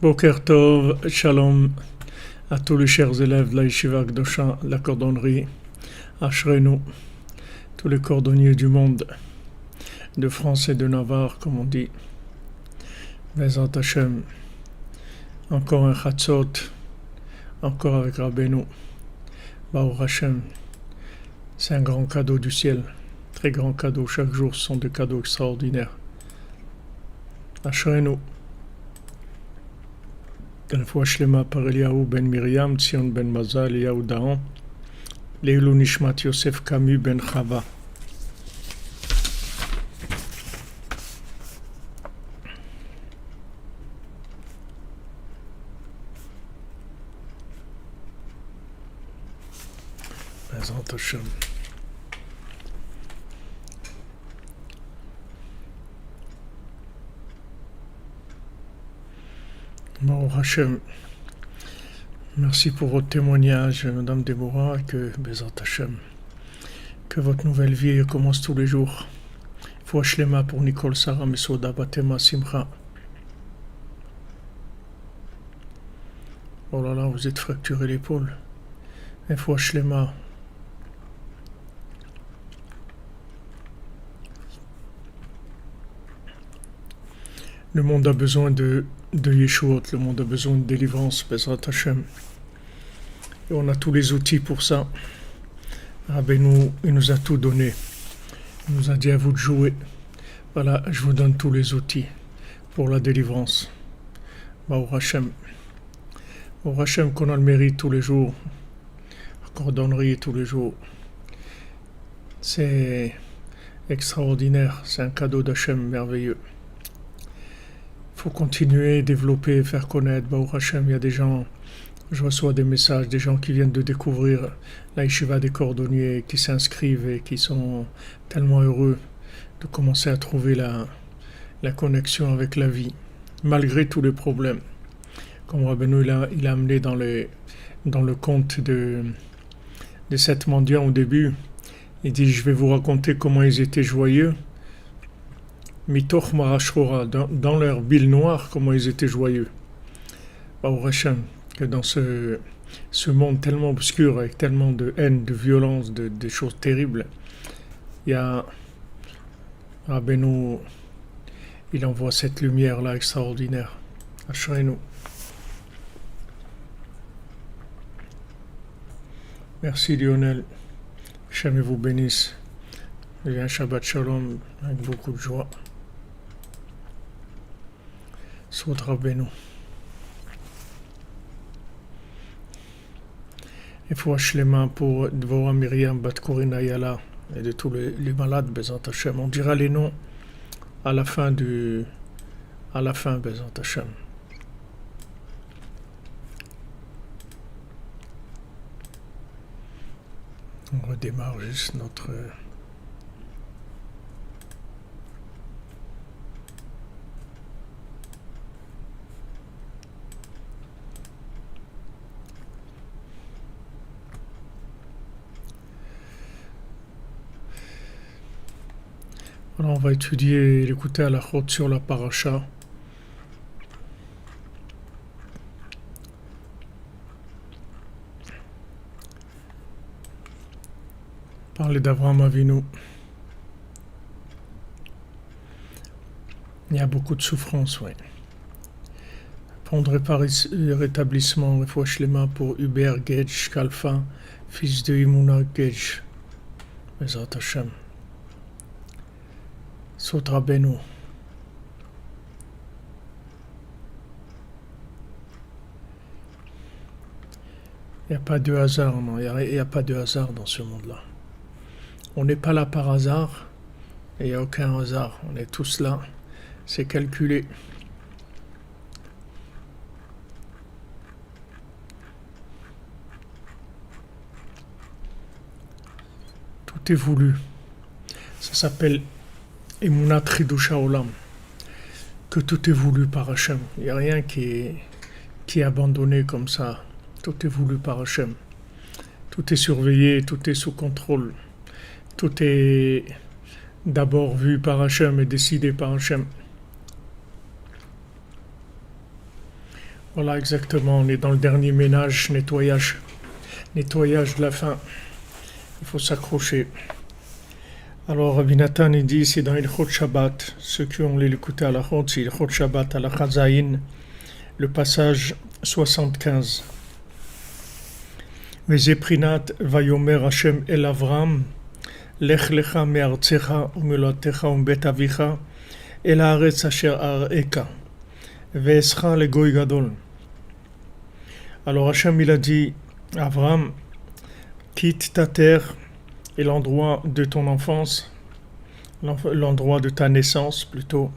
Boker Tov, Shalom à tous les chers élèves de la Yeshiva Gdosha, la cordonnerie, Ashrenu, tous les cordonniers du monde, de France et de Navarre, comme on dit. Bezat Hashem, encore un Chatzot, encore avec Rabbeinu, Baruch Hashem, c'est un grand cadeau du ciel, très grand cadeau, chaque jour ce sont des cadeaux extraordinaires. Ashrenu. Refoua Shlema par Eliyahu ben Miriam, Tzion ben Mazal, Eliyahu Dahan, Leilou Nishmat Yosef Camus ben Chava. Bezat Hashem. Baruch Hashem, merci pour votre témoignage, Madame Déborah, que Bezat Hashem, que votre nouvelle vie commence tous les jours. Refoua Shlema pour Nicole Sarah Mesoda Batema Simcha. Oh là là, vous êtes fracturé l'épaule. Refoua Shlema. Le monde a besoin de Yeshuot, le monde a besoin de délivrance, Bezrat Hashem. Et on a tous les outils pour ça. Rabbeinu, il nous a tout donné. Il nous a dit à vous de jouer. Voilà, je vous donne tous les outils pour la délivrance. Baruch Hashem. Baruch Hashem qu'on a le mérite tous les jours. La cordonnerie tous les jours. C'est extraordinaire. C'est un cadeau d'Hachem merveilleux. Il faut continuer, développer, faire connaître. Baruch Hashem, il y a des gens, je reçois des messages, des gens qui viennent de découvrir la Yeshiva des cordonniers, qui s'inscrivent et qui sont tellement heureux de commencer à trouver la connexion avec la vie, malgré tous les problèmes. Comme Rabbeinu il a amené dans le conte des 7 mendiants au début, il dit, je vais vous raconter comment ils étaient joyeux. Mitoch Marashora, dans leur bile noire, comment ils étaient joyeux. Baruch Hashem, que dans ce monde tellement obscur, avec tellement de haine, de violence, de choses terribles, il y a Rabbeinu, il envoie cette lumière-là extraordinaire. Ashrenu. Merci Lionel. Hashem vous bénisse. Et un Shabbat Shalom avec beaucoup de joie. Soit Rabbeinu. Il faut Shlema pour Dvorah Myriam Bat Korina Yala et de tous les malades, Bezat Hashem. On dira les noms à la fin, Bezat Hashem. On redémarre juste notre... Voilà, on va étudier et écouter à la chôte sur la paracha. Parler d'Avraham Avinu. Il y a beaucoup de souffrance, oui. Prendre rétablissement, Refoua Shlema pour Hubert Gedge Kalfa, fils de Imuna Gedge. Bezat Hashem. Sot Rabbeinu. Il n'y a pas de hasard, non, il n'y a pas de hasard dans ce monde-là. On n'est pas là par hasard, et il n'y a aucun hasard. On est tous là, c'est calculé. Tout est voulu. Ça s'appelle Emunat Chidusha Olam, que tout est voulu par Hachem. Il n'y a rien qui est abandonné comme ça. Tout est voulu par Hachem. Tout est surveillé, tout est sous contrôle. Tout est d'abord vu par Hachem et décidé par Hachem. Voilà, exactement. On est dans le dernier ménage, nettoyage. Nettoyage de la fin. Il faut s'accrocher. Alors, Rabbi Nathan, il dit, c'est dans Ilchot Shabbat. Ceux qui ont l'écouté à la Chod, c'est Ilchot Shabbat à la Chazaïn, le passage 75. Vezeprinat vayomer Hashem el Avram, lech lecha me'artzecha u'molatecha u'mbet avicha, el haaretz asher ar'eka, ve'escha legoy gadol. Alors Hachem il a dit, Avram, quitte ta terre et l'endroit de ton enfance, l'endroit de ta naissance plutôt,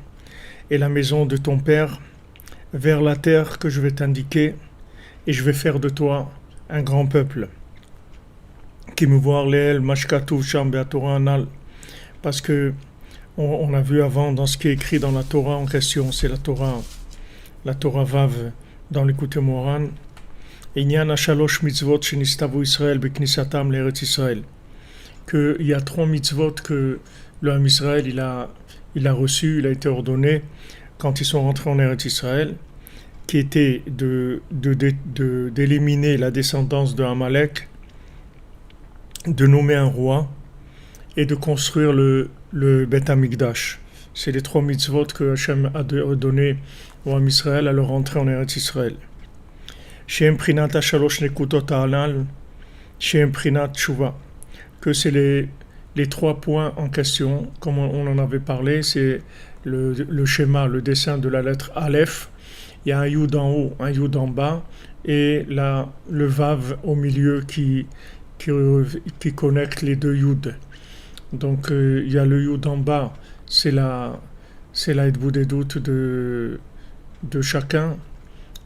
et la maison de ton père, vers la terre que je vais t'indiquer, et je vais faire de toi un grand peuple. Qui me voir l'el mashkatu sham be'atorah anal, parce que on a vu avant dans ce qui est écrit dans la Torah en question, c'est la Torah Vav dans l'Écoute Moran. Inyan hashalosh mitzvot shenistavu Israël beknisatam l'Eretz Israël, qu'il y a 3 mitzvot que le Ham Israël il a reçu, il a été ordonné quand ils sont rentrés en Eretz Israël, qui était d'éliminer la descendance de Amalek, de nommer un roi et de construire le Beth Amikdash. C'est les 3 mitzvot que Hachem a donné au Ham Israël à leur entrée en Eretz Israël. Shem Prinat Hashalosh Nekutot Ha'anal, Shem Prinat Tshuva, que c'est les 3 points en question, comme on en avait parlé, c'est le schéma, le dessin de la lettre Aleph. Il y a un Yud en haut, un Yud en bas, et le Vav au milieu qui connecte les 2 Yud. Donc il y a le Yud en bas, c'est la Edbou des doutes de chacun.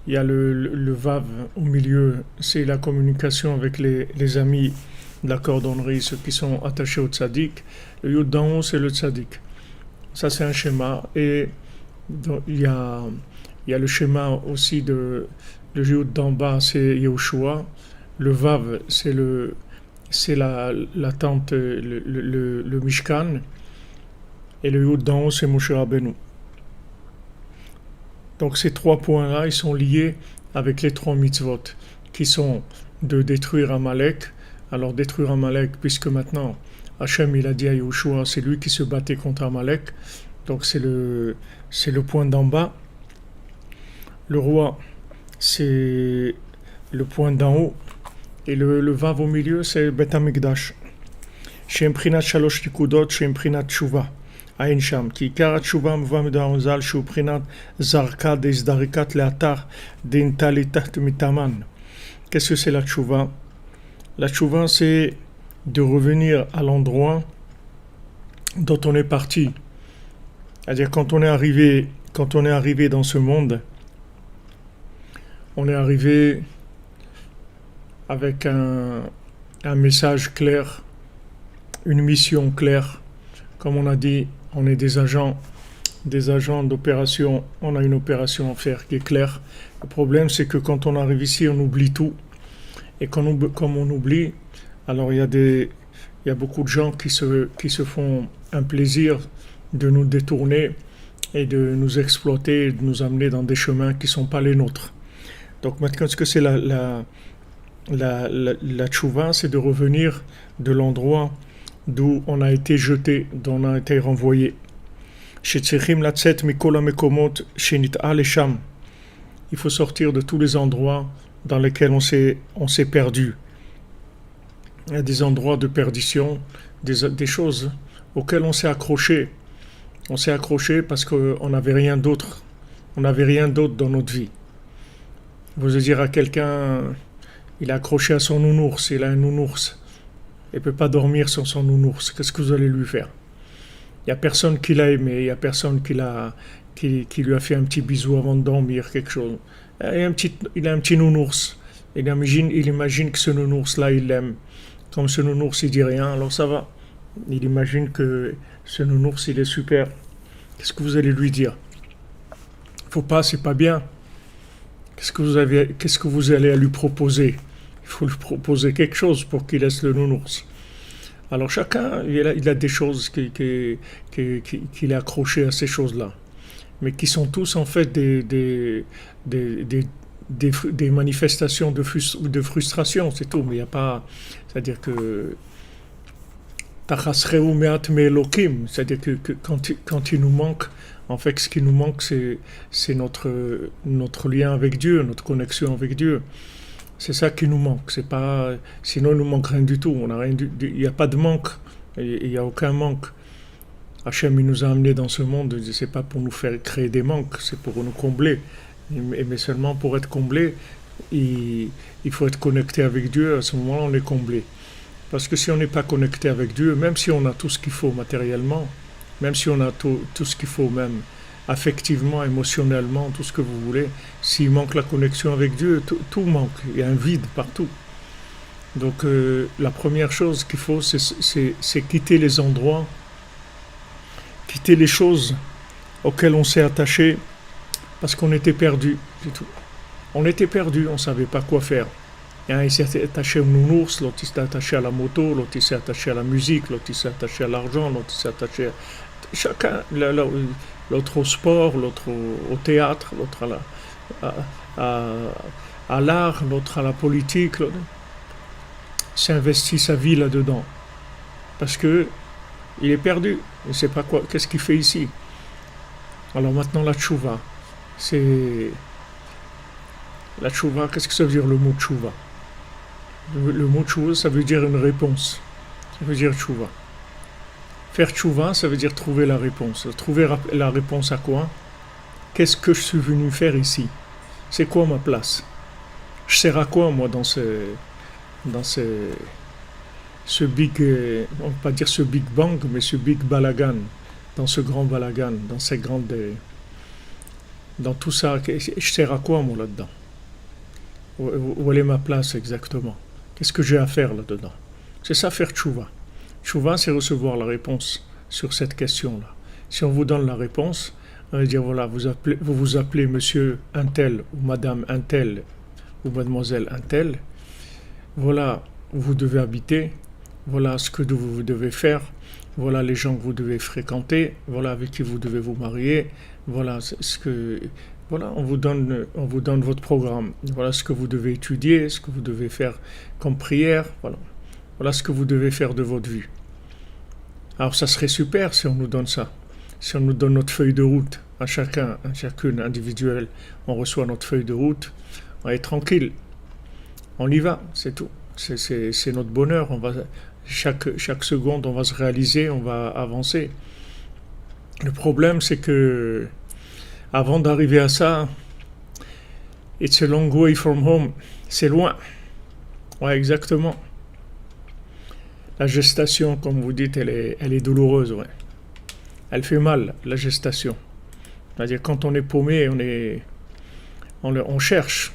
Il y a le Vav au milieu, c'est la communication avec les amis de la cordonnerie, ceux qui sont attachés au tzaddik. Le Yud d'en haut, c'est le tzaddik. Ça, c'est un schéma. Et donc, il y a le schéma aussi le Yud d'en bas, c'est Yehoshua. Le Vav, c'est la tente, le Mishkan. Et le Yud d'en haut, c'est Moshe Rabbeinu. Donc ces 3 points-là, ils sont liés avec les 3 mitzvot, qui sont de détruire Amalek. Alors détruire Amalek, puisque maintenant Hachem il a dit à Yehoshua, c'est lui qui se battait contre Amalek. Donc c'est le point d'en bas. Le roi, c'est le point d'en haut. Et le vav au milieu, c'est Beth Amikdash. Shem Prinat Shalosh Tikudot, Shem Prinat Tshuva. Ain Sham, qui Karat Tshuva Mva Medaronzal, Shu Prinat Zarka Dezdarikat Leatar, Dintalitat Mitaman. Qu'est-ce que c'est la Tshuva? La Tshuva, c'est de revenir à l'endroit dont on est parti. C'est-à-dire quand on est arrivé dans ce monde, on est arrivé avec un message clair, une mission claire. Comme on a dit, on est des agents d'opération, on a une opération à faire qui est claire. Le problème, c'est que quand on arrive ici, on oublie tout. Et comme on oublie, alors il y a beaucoup de gens qui se font un plaisir de nous détourner et de nous exploiter et de nous amener dans des chemins qui ne sont pas les nôtres. Donc maintenant, ce que c'est la tchouva, c'est de revenir de l'endroit d'où on a été jeté, d'où on a été renvoyé. Il faut sortir de tous les endroits dans lesquels on s'est perdu. Il y a des endroits de perdition, des choses auxquelles on s'est accroché. On s'est accroché parce qu'on n'avait rien d'autre. On n'avait rien d'autre dans notre vie. Vous allez dire à quelqu'un, il est accroché à son nounours, il a un nounours. Il ne peut pas dormir sans son nounours. Qu'est-ce que vous allez lui faire? Il n'y a personne qui l'a aimé, il n'y a personne qui lui a fait un petit bisou avant de dormir, quelque chose. Il a un petit nounours. Il imagine que ce nounours-là, il l'aime. Comme ce nounours, il dit rien, alors ça va. Il imagine que ce nounours, il est super. Qu'est-ce que vous allez lui dire? Faut pas, c'est pas bien. Qu'est-ce que vous allez lui proposer? Il faut lui proposer quelque chose pour qu'il laisse le nounours. Alors chacun, il a des choses qu'il est accroché à ces choses-là. Mais qui sont tous en fait des des manifestations de frustration, c'est tout. Mais il n'y a pas. C'est-à-dire que. Tachasreu meat me'elokim, c'est-à-dire que quand il nous manque, en fait, ce qui nous manque, c'est notre lien avec Dieu, notre connexion avec Dieu. C'est ça qui nous manque. C'est pas, sinon, il nous manque rien du tout. On a rien il n'y a pas de manque. Il n'y a aucun manque. Hachem, il nous a amenés dans ce monde, c'est pas pour nous faire créer des manques, c'est pour nous combler. Mais seulement pour être comblé, il faut être connecté avec Dieu. À ce moment-là, on est comblé. Parce que si on n'est pas connecté avec Dieu, même si on a tout ce qu'il faut matériellement, même si on a tout ce qu'il faut même affectivement, émotionnellement, tout ce que vous voulez, s'il manque la connexion avec Dieu, tout manque. Il y a un vide partout. Donc la première chose qu'il faut, c'est quitter les endroits, quitter les choses auxquelles on s'est attaché parce qu'on était perdu, c'est tout. On était perdu, on ne savait pas quoi faire. Il s'est attaché au nounours, l'autre il s'est attaché à la moto, l'autre il s'est attaché à la musique, l'autre il s'est attaché à l'argent, l'autre il s'est attaché à chacun, l'autre au sport, l'autre au théâtre, l'autre à l'art, l'autre à la politique. S'est investi sa vie là-dedans. Parce que il est perdu, il ne sait pas quoi, qu'est-ce qu'il fait ici. Alors maintenant la tchouva, la tchouva, qu'est-ce que ça veut dire le mot tchouva? Le mot tchouva, ça veut dire une réponse. Ça veut dire tchouva. Faire tchouva, ça veut dire trouver la réponse. Trouver la réponse à quoi? Qu'est-ce que je suis venu faire ici? C'est quoi ma place? Je sers à quoi, moi, dans ce big, on ne va pas dire ce big bang, mais ce big balagan, dans ce grand balagan, dans ces grandes, dans tout ça, je sers à quoi, moi, là-dedans? Où est ma place exactement? Qu'est-ce que j'ai à faire là-dedans? C'est ça, faire tchouva. Tchouva, c'est recevoir la réponse sur cette question-là. Si on vous donne la réponse, on va dire, voilà, vous vous appelez monsieur Untel ou madame Untel ou mademoiselle Untel, voilà où vous devez habiter, voilà ce que vous devez faire, voilà les gens que vous devez fréquenter, voilà avec qui vous devez vous marier, voilà ce que... Voilà, on vous donne votre programme. Voilà ce que vous devez étudier, ce que vous devez faire comme prière. Voilà, voilà ce que vous devez faire de votre vie. Alors ça serait super si on nous donne ça. Si on nous donne notre feuille de route à chacune individuelle, on reçoit notre feuille de route, on est tranquille. On y va, c'est tout. C'est notre bonheur. Chaque seconde, on va se réaliser, on va avancer. Le problème, c'est que avant d'arriver à ça, it's a long way from home. C'est loin. Ouais, exactement. La gestation, comme vous dites, elle est douloureuse, ouais. Elle fait mal, la gestation. C'est-à-dire, quand on est paumé, on cherche.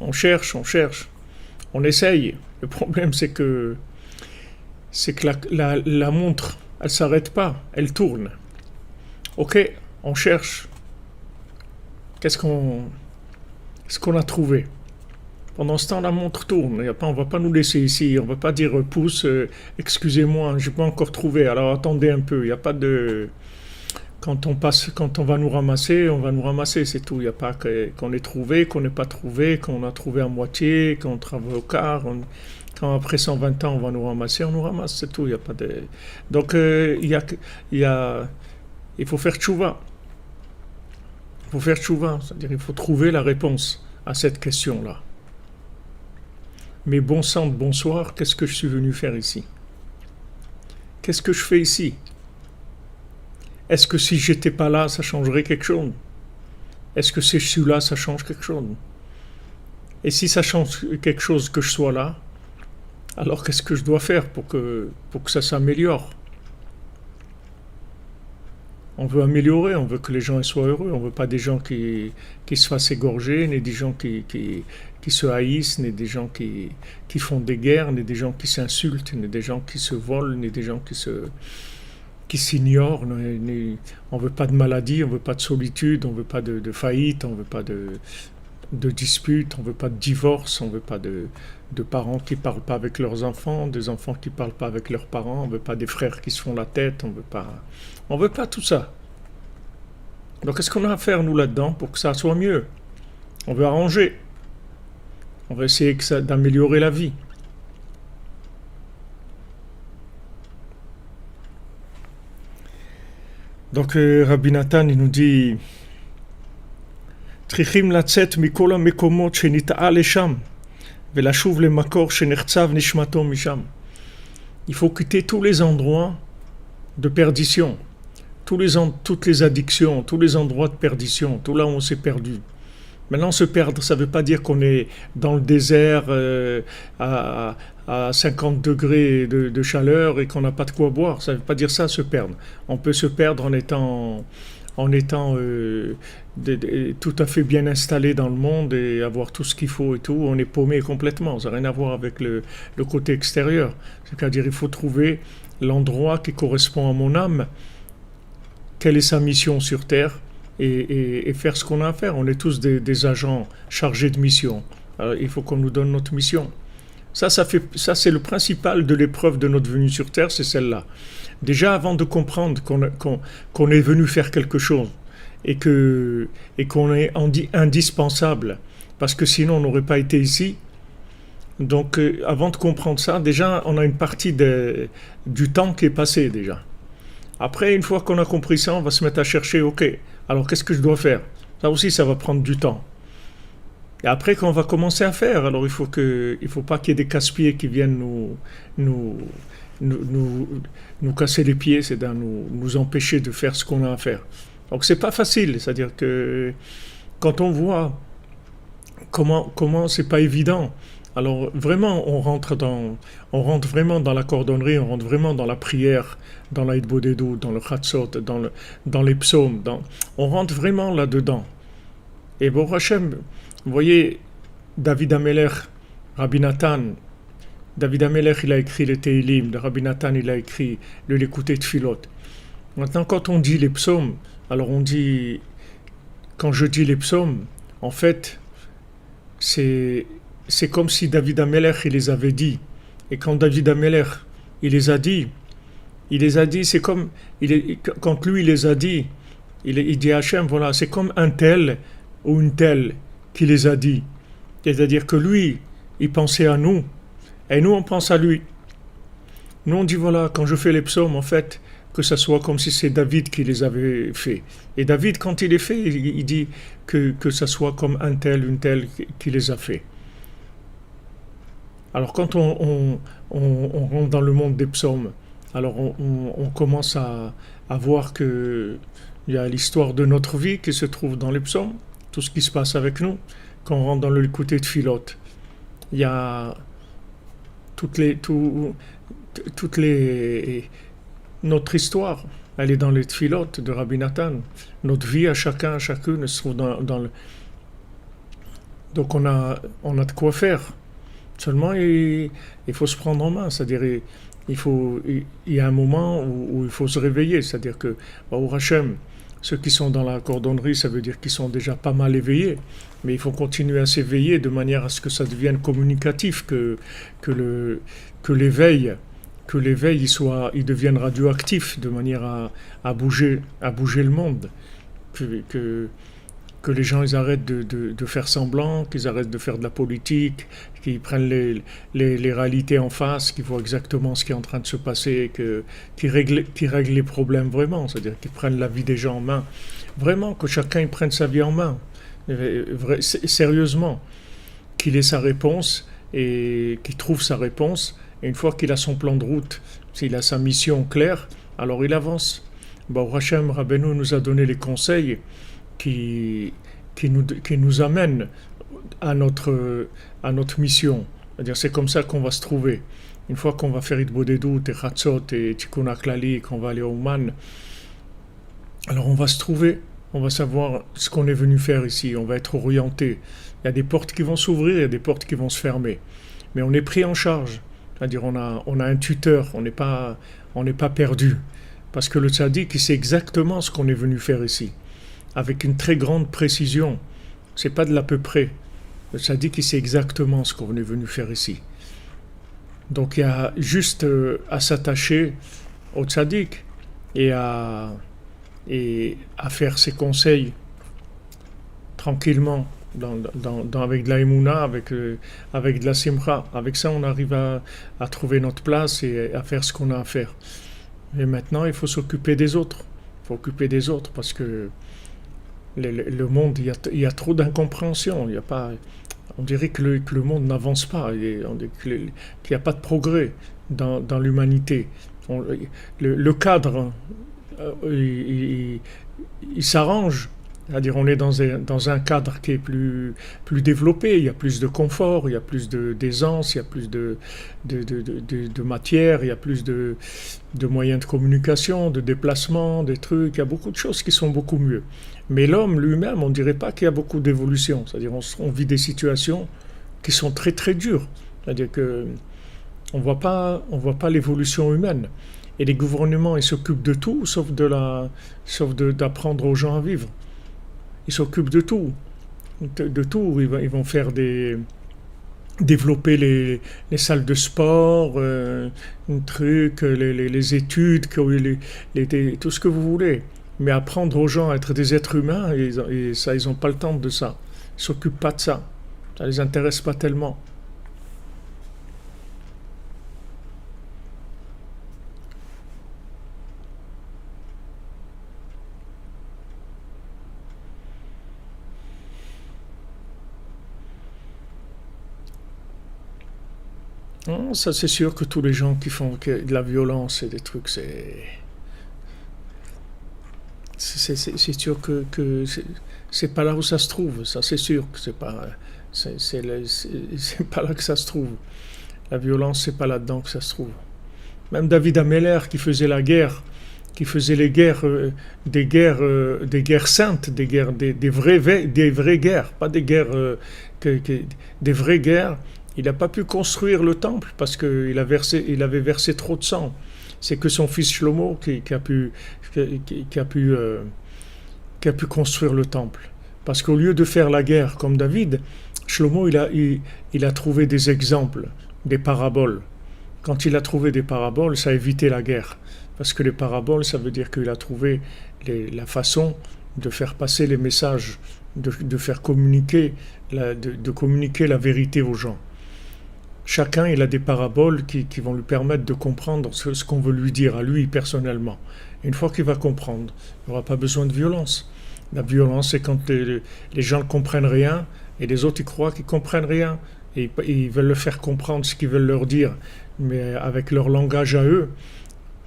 On cherche. On essaye. Le problème, c'est que la montre, elle s'arrête pas. Elle tourne. Ok, on cherche. Qu'est-ce qu'on a trouvé? Pendant ce temps, la montre tourne. On ne va pas nous laisser ici. On ne va pas dire pouce, excusez-moi, je n'ai pas encore trouvé. Alors attendez un peu. Il n'y a pas de. Quand on va nous ramasser, on va nous ramasser, c'est tout. Il n'y a pas qu'on ait trouvé, qu'on n'ait pas trouvé, qu'on a trouvé à moitié, qu'on travaille au quart. Quand après 120 ans, on va nous ramasser, on nous ramasse, c'est tout. Il n'y a pas de. Donc il faut faire tchouva. Il faut faire tchouva, c'est-à-dire il faut trouver la réponse à cette question-là. Mais bon sang de bonsoir, qu'est-ce que je suis venu faire ici? Qu'est-ce que je fais ici? Est-ce que si j'étais pas là, ça changerait quelque chose? Est-ce que si je suis là, ça change quelque chose? Et si ça change quelque chose que je sois là, alors qu'est-ce que je dois faire pour que ça s'améliore? On veut améliorer, on veut que les gens soient heureux, on veut pas des gens qui se fassent égorger, ni des gens qui se haïssent, ni des gens qui font des guerres, ni des gens qui s'insultent, ni des gens qui se volent, ni des gens qui s'ignorent. On veut pas de maladie, on veut pas de solitude, on veut pas de faillite, on veut pas de disputes, on veut pas de divorce, on veut pas de parents qui parlent pas avec leurs enfants, des enfants qui parlent pas avec leurs parents, on veut pas des frères qui se font la tête, on veut pas tout ça. Donc qu'est-ce qu'on a à faire nous là-dedans pour que ça soit mieux? On veut arranger. On va essayer d'améliorer la vie. Donc Rabbi Nathan, il nous dit Trichim latzet mikol hamekomot shenit'a lesham velashuv lemakor shenechzav nishmato misham. Il faut quitter tous les endroits de perdition, toutes les addictions, tous les endroits de perdition, tout là où on s'est perdu. Maintenant, se perdre, ça ne veut pas dire qu'on est dans le désert à 50 degrés de chaleur et qu'on n'a pas de quoi boire. Ça ne veut pas dire ça, se perdre. On peut se perdre en étant tout à fait bien installé dans le monde et avoir tout ce qu'il faut et tout. On est paumé complètement. Ça n'a rien à voir avec le côté extérieur. C'est-à-dire il faut trouver l'endroit qui correspond à mon âme. Quelle est sa mission sur Terre? Et faire ce qu'on a à faire. On est tous des agents chargés de mission. Alors, il faut qu'on nous donne notre mission. Ça c'est le principal de l'épreuve de notre venue sur Terre, c'est celle-là. Déjà, avant de comprendre qu'on est venu faire quelque chose et qu'on est indispensable, parce que sinon on n'aurait pas été ici. Donc, avant de comprendre ça, déjà, on a une partie du temps qui est passé déjà. Après, une fois qu'on a compris ça, on va se mettre à chercher, ok, alors qu'est-ce que je dois faire? Ça aussi, ça va prendre du temps. Et après, quand on va commencer à faire, alors il faut pas qu'il y ait des casse-pieds qui viennent nous casser les pieds, c'est-à-dire nous empêcher de faire ce qu'on a à faire. Donc c'est pas facile, c'est-à-dire que quand on voit comment c'est pas évident. Alors vraiment, on rentre vraiment dans la cordonnerie, on rentre vraiment dans la prière, dans la Hitbodedut, dans le Chatzot, dans les psaumes, on rentre vraiment là-dedans. Et Baruch Hashem, vous voyez, David Amelech, Rabbi Nathan, David Amelech, il a écrit les Teilim, Rabbi Nathan, il a écrit le Lekutei Tfilot. Maintenant, quand on dit les psaumes, alors on dit, quand je dis les psaumes, en fait, c'est comme si David Amelech, il les avait dit. Et quand David Amelech, il les a dit, c'est comme, quand lui, il les a dit, il dit à Hachem, voilà, c'est comme un tel ou une telle qui les a dit. C'est-à-dire que lui, il pensait à nous, et nous, on pense à lui. Nous, on dit, voilà, quand je fais les psaumes, en fait, que ça soit comme si c'est David qui les avait fait. Et David, quand il les fait, il dit que ça soit comme un tel, une telle qui les a fait. Alors quand on rentre dans le monde des psaumes, alors on commence à voir qu'il y a l'histoire de notre vie qui se trouve dans les psaumes, tout ce qui se passe avec nous. Quand on rentre dans le Lekutei Tfilot, il y a notre histoire, elle est dans les Tfilot de Rabbi Nathan. Notre vie à chacune se trouve dans le... Donc on a de quoi faire. Seulement, il faut se prendre en main, c'est-à-dire il y a un moment où il faut se réveiller, c'est-à-dire que au Hachem, ceux qui sont dans la cordonnerie, ça veut dire qu'ils sont déjà pas mal éveillés, mais il faut continuer à s'éveiller de manière à ce que ça devienne communicatif, que l'éveil il devienne radioactif, de manière à bouger le monde, que les gens ils arrêtent de faire semblant, qu'ils arrêtent de faire de la politique, qu'ils prennent les réalités en face, qu'ils voient exactement ce qui est en train de se passer, qu'ils règlent les problèmes vraiment, c'est-à-dire qu'ils prennent la vie des gens en main. Vraiment, que chacun il prenne sa vie en main, sérieusement, qu'il ait sa réponse et qu'il trouve sa réponse, et une fois qu'il a son plan de route, s'il a sa mission claire, alors il avance. Baruch Hashem, Rabbeinu nous a donné les conseils qui nous amène à notre mission. C'est-à-dire, c'est comme ça qu'on va se trouver. Une fois qu'on va faire Hitbodedut et Chatzot et Tikkun HaKlali, qu'on va aller au Man, alors on va se trouver, on va savoir ce qu'on est venu faire ici, on va être orienté. Il y a des portes qui vont s'ouvrir, il y a des portes qui vont se fermer. Mais on est pris en charge. C'est-à-dire, on a un tuteur, on n'est pas perdu. Parce que le tzaddik, il sait exactement ce qu'on est venu faire ici, avec une très grande précision. C'est pas de l'à peu près. Le tzaddik, il sait exactement ce qu'on est venu faire ici. Donc il y a juste à s'attacher au tzaddik et à faire ses conseils tranquillement, avec de la émouna, avec de la simcha. Avec ça, on arrive à trouver notre place et à faire ce qu'on a à faire. Et maintenant, il faut s'occuper des autres. Il faut occuper des autres parce que le monde, il y a trop d'incompréhension. Il y a pas, on dirait que le monde n'avance pas. Qu'il n'y a pas de progrès dans l'humanité. Le cadre, il s'arrange. C'est-à-dire on est dans un cadre qui est plus développé, il y a plus de confort, il y a plus d'aisance, il y a plus de matière, il y a plus de moyens de communication, de déplacement, des trucs, il y a beaucoup de choses qui sont beaucoup mieux. Mais l'homme lui-même, on ne dirait pas qu'il y a beaucoup d'évolution. C'est-à-dire on vit des situations qui sont très très dures. C'est-à-dire que on voit pas l'évolution humaine. Et les gouvernements, ils s'occupent de tout, sauf d'apprendre aux gens à vivre. Ils s'occupent de tout. De tout. Ils vont faire développer les salles de sport, les études, tout ce que vous voulez. Mais apprendre aux gens à être des êtres humains, ils n'ont pas le temps de ça. Ils ne s'occupent pas de ça. Ça ne les intéresse pas tellement. Non, ça c'est sûr que tous les gens qui font de la violence et des trucs, c'est sûr que c'est pas là où ça se trouve. Ça c'est sûr que c'est pas là que ça se trouve. La violence, c'est pas là-dedans que ça se trouve. Même David Ameller qui faisait la guerre, qui faisait les guerres, des guerres saintes, des vraies guerres, pas des guerres, des vraies guerres. Il n'a pas pu construire le temple parce qu'il avait versé trop de sang. C'est que son fils Shlomo qui a pu construire le temple. Parce qu'au lieu de faire la guerre comme David, Shlomo il a trouvé des exemples, des paraboles. Quand il a trouvé des paraboles, ça a évité la guerre. Parce que les paraboles, ça veut dire qu'il a trouvé la façon de faire passer les messages, de faire communiquer, de communiquer la vérité aux gens. Chacun, il a des paraboles qui vont lui permettre de comprendre ce qu'on veut lui dire à lui personnellement. Et une fois qu'il va comprendre, il n'aura pas besoin de violence. La violence, c'est quand les gens ne comprennent rien et les autres, ils croient qu'ils ne comprennent rien. Et ils veulent leur faire comprendre ce qu'ils veulent leur dire, mais avec leur langage à eux.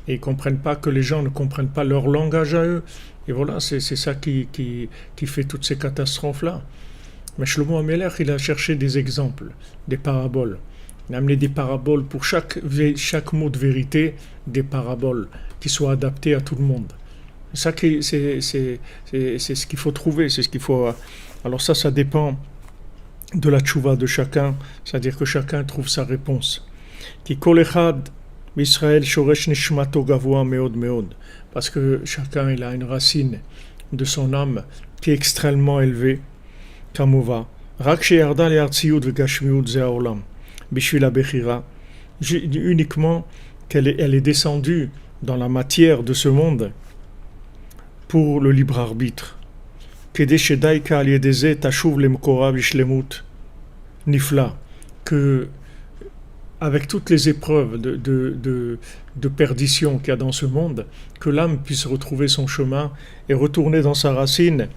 Et ils ne comprennent pas que les gens ne comprennent pas leur langage à eux. Et voilà, c'est ça qui fait toutes ces catastrophes-là. Mais Shlomo Ameler, il a cherché des exemples, des paraboles. Il a amené des paraboles pour chaque mot de vérité, des paraboles qui soient adaptées à tout le monde. Ça, c'est ce qu'il faut trouver, c'est ce qu'il faut. Alors ça dépend de la tchouva de chacun, c'est-à-dire que chacun trouve sa réponse. Ki kol echad Israël shoresh nishmato gavoa meod meod, parce que chacun il a une racine de son âme qui est extrêmement élevée. Kamova, rak sheyarda le'artziyut v'gashmiut ze haolam. Bishvila Bechira, uniquement elle est descendue dans la matière de ce monde pour le libre arbitre. Nifla, que avec toutes les épreuves de perdition qu'il y a dans ce monde, que l'âme puisse retrouver son chemin et retourner dans sa racine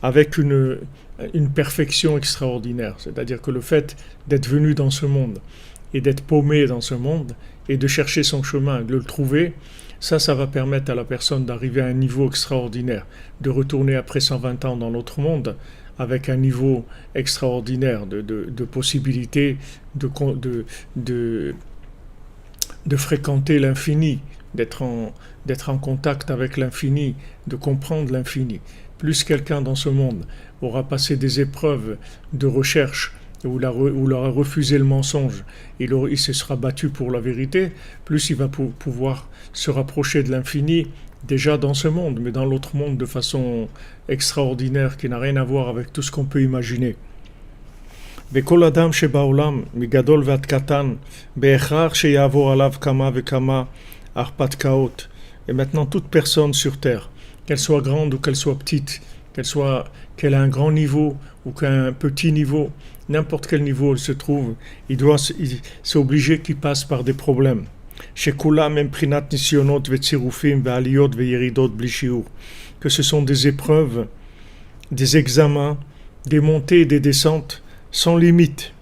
avec une perfection extraordinaire. C'est-à-dire que le fait d'être venu dans ce monde et d'être paumé dans ce monde et de chercher son chemin, de le trouver, ça va permettre à la personne d'arriver à un niveau extraordinaire, de retourner après 120 ans dans l'autre monde avec un niveau extraordinaire de possibilités de fréquenter l'infini, d'être en contact avec l'infini, de comprendre l'infini. Plus quelqu'un dans ce monde aura passé des épreuves de recherche où il aura refusé le mensonge, il se sera battu pour la vérité, plus il va pouvoir se rapprocher de l'infini déjà dans ce monde, mais dans l'autre monde de façon extraordinaire qui n'a rien à voir avec tout ce qu'on peut imaginer. וכל אדם שבעולם, מגדול ועד קטן, בהכרח שיעבור עליו כמה וכמה הרפתקאות. Et maintenant, toute personne sur terre, qu'elle soit grande ou qu'elle soit petite, qu'elle a un grand niveau ou qu'un petit niveau, n'importe quel niveau elle se trouve, c'est obligé qu'il passe par des problèmes. שכולם הם בחינת ניסיונות וצירופים ועליות וירידות בלי שיעור. Que ce sont des épreuves, des examens, des montées et des descentes sans limite.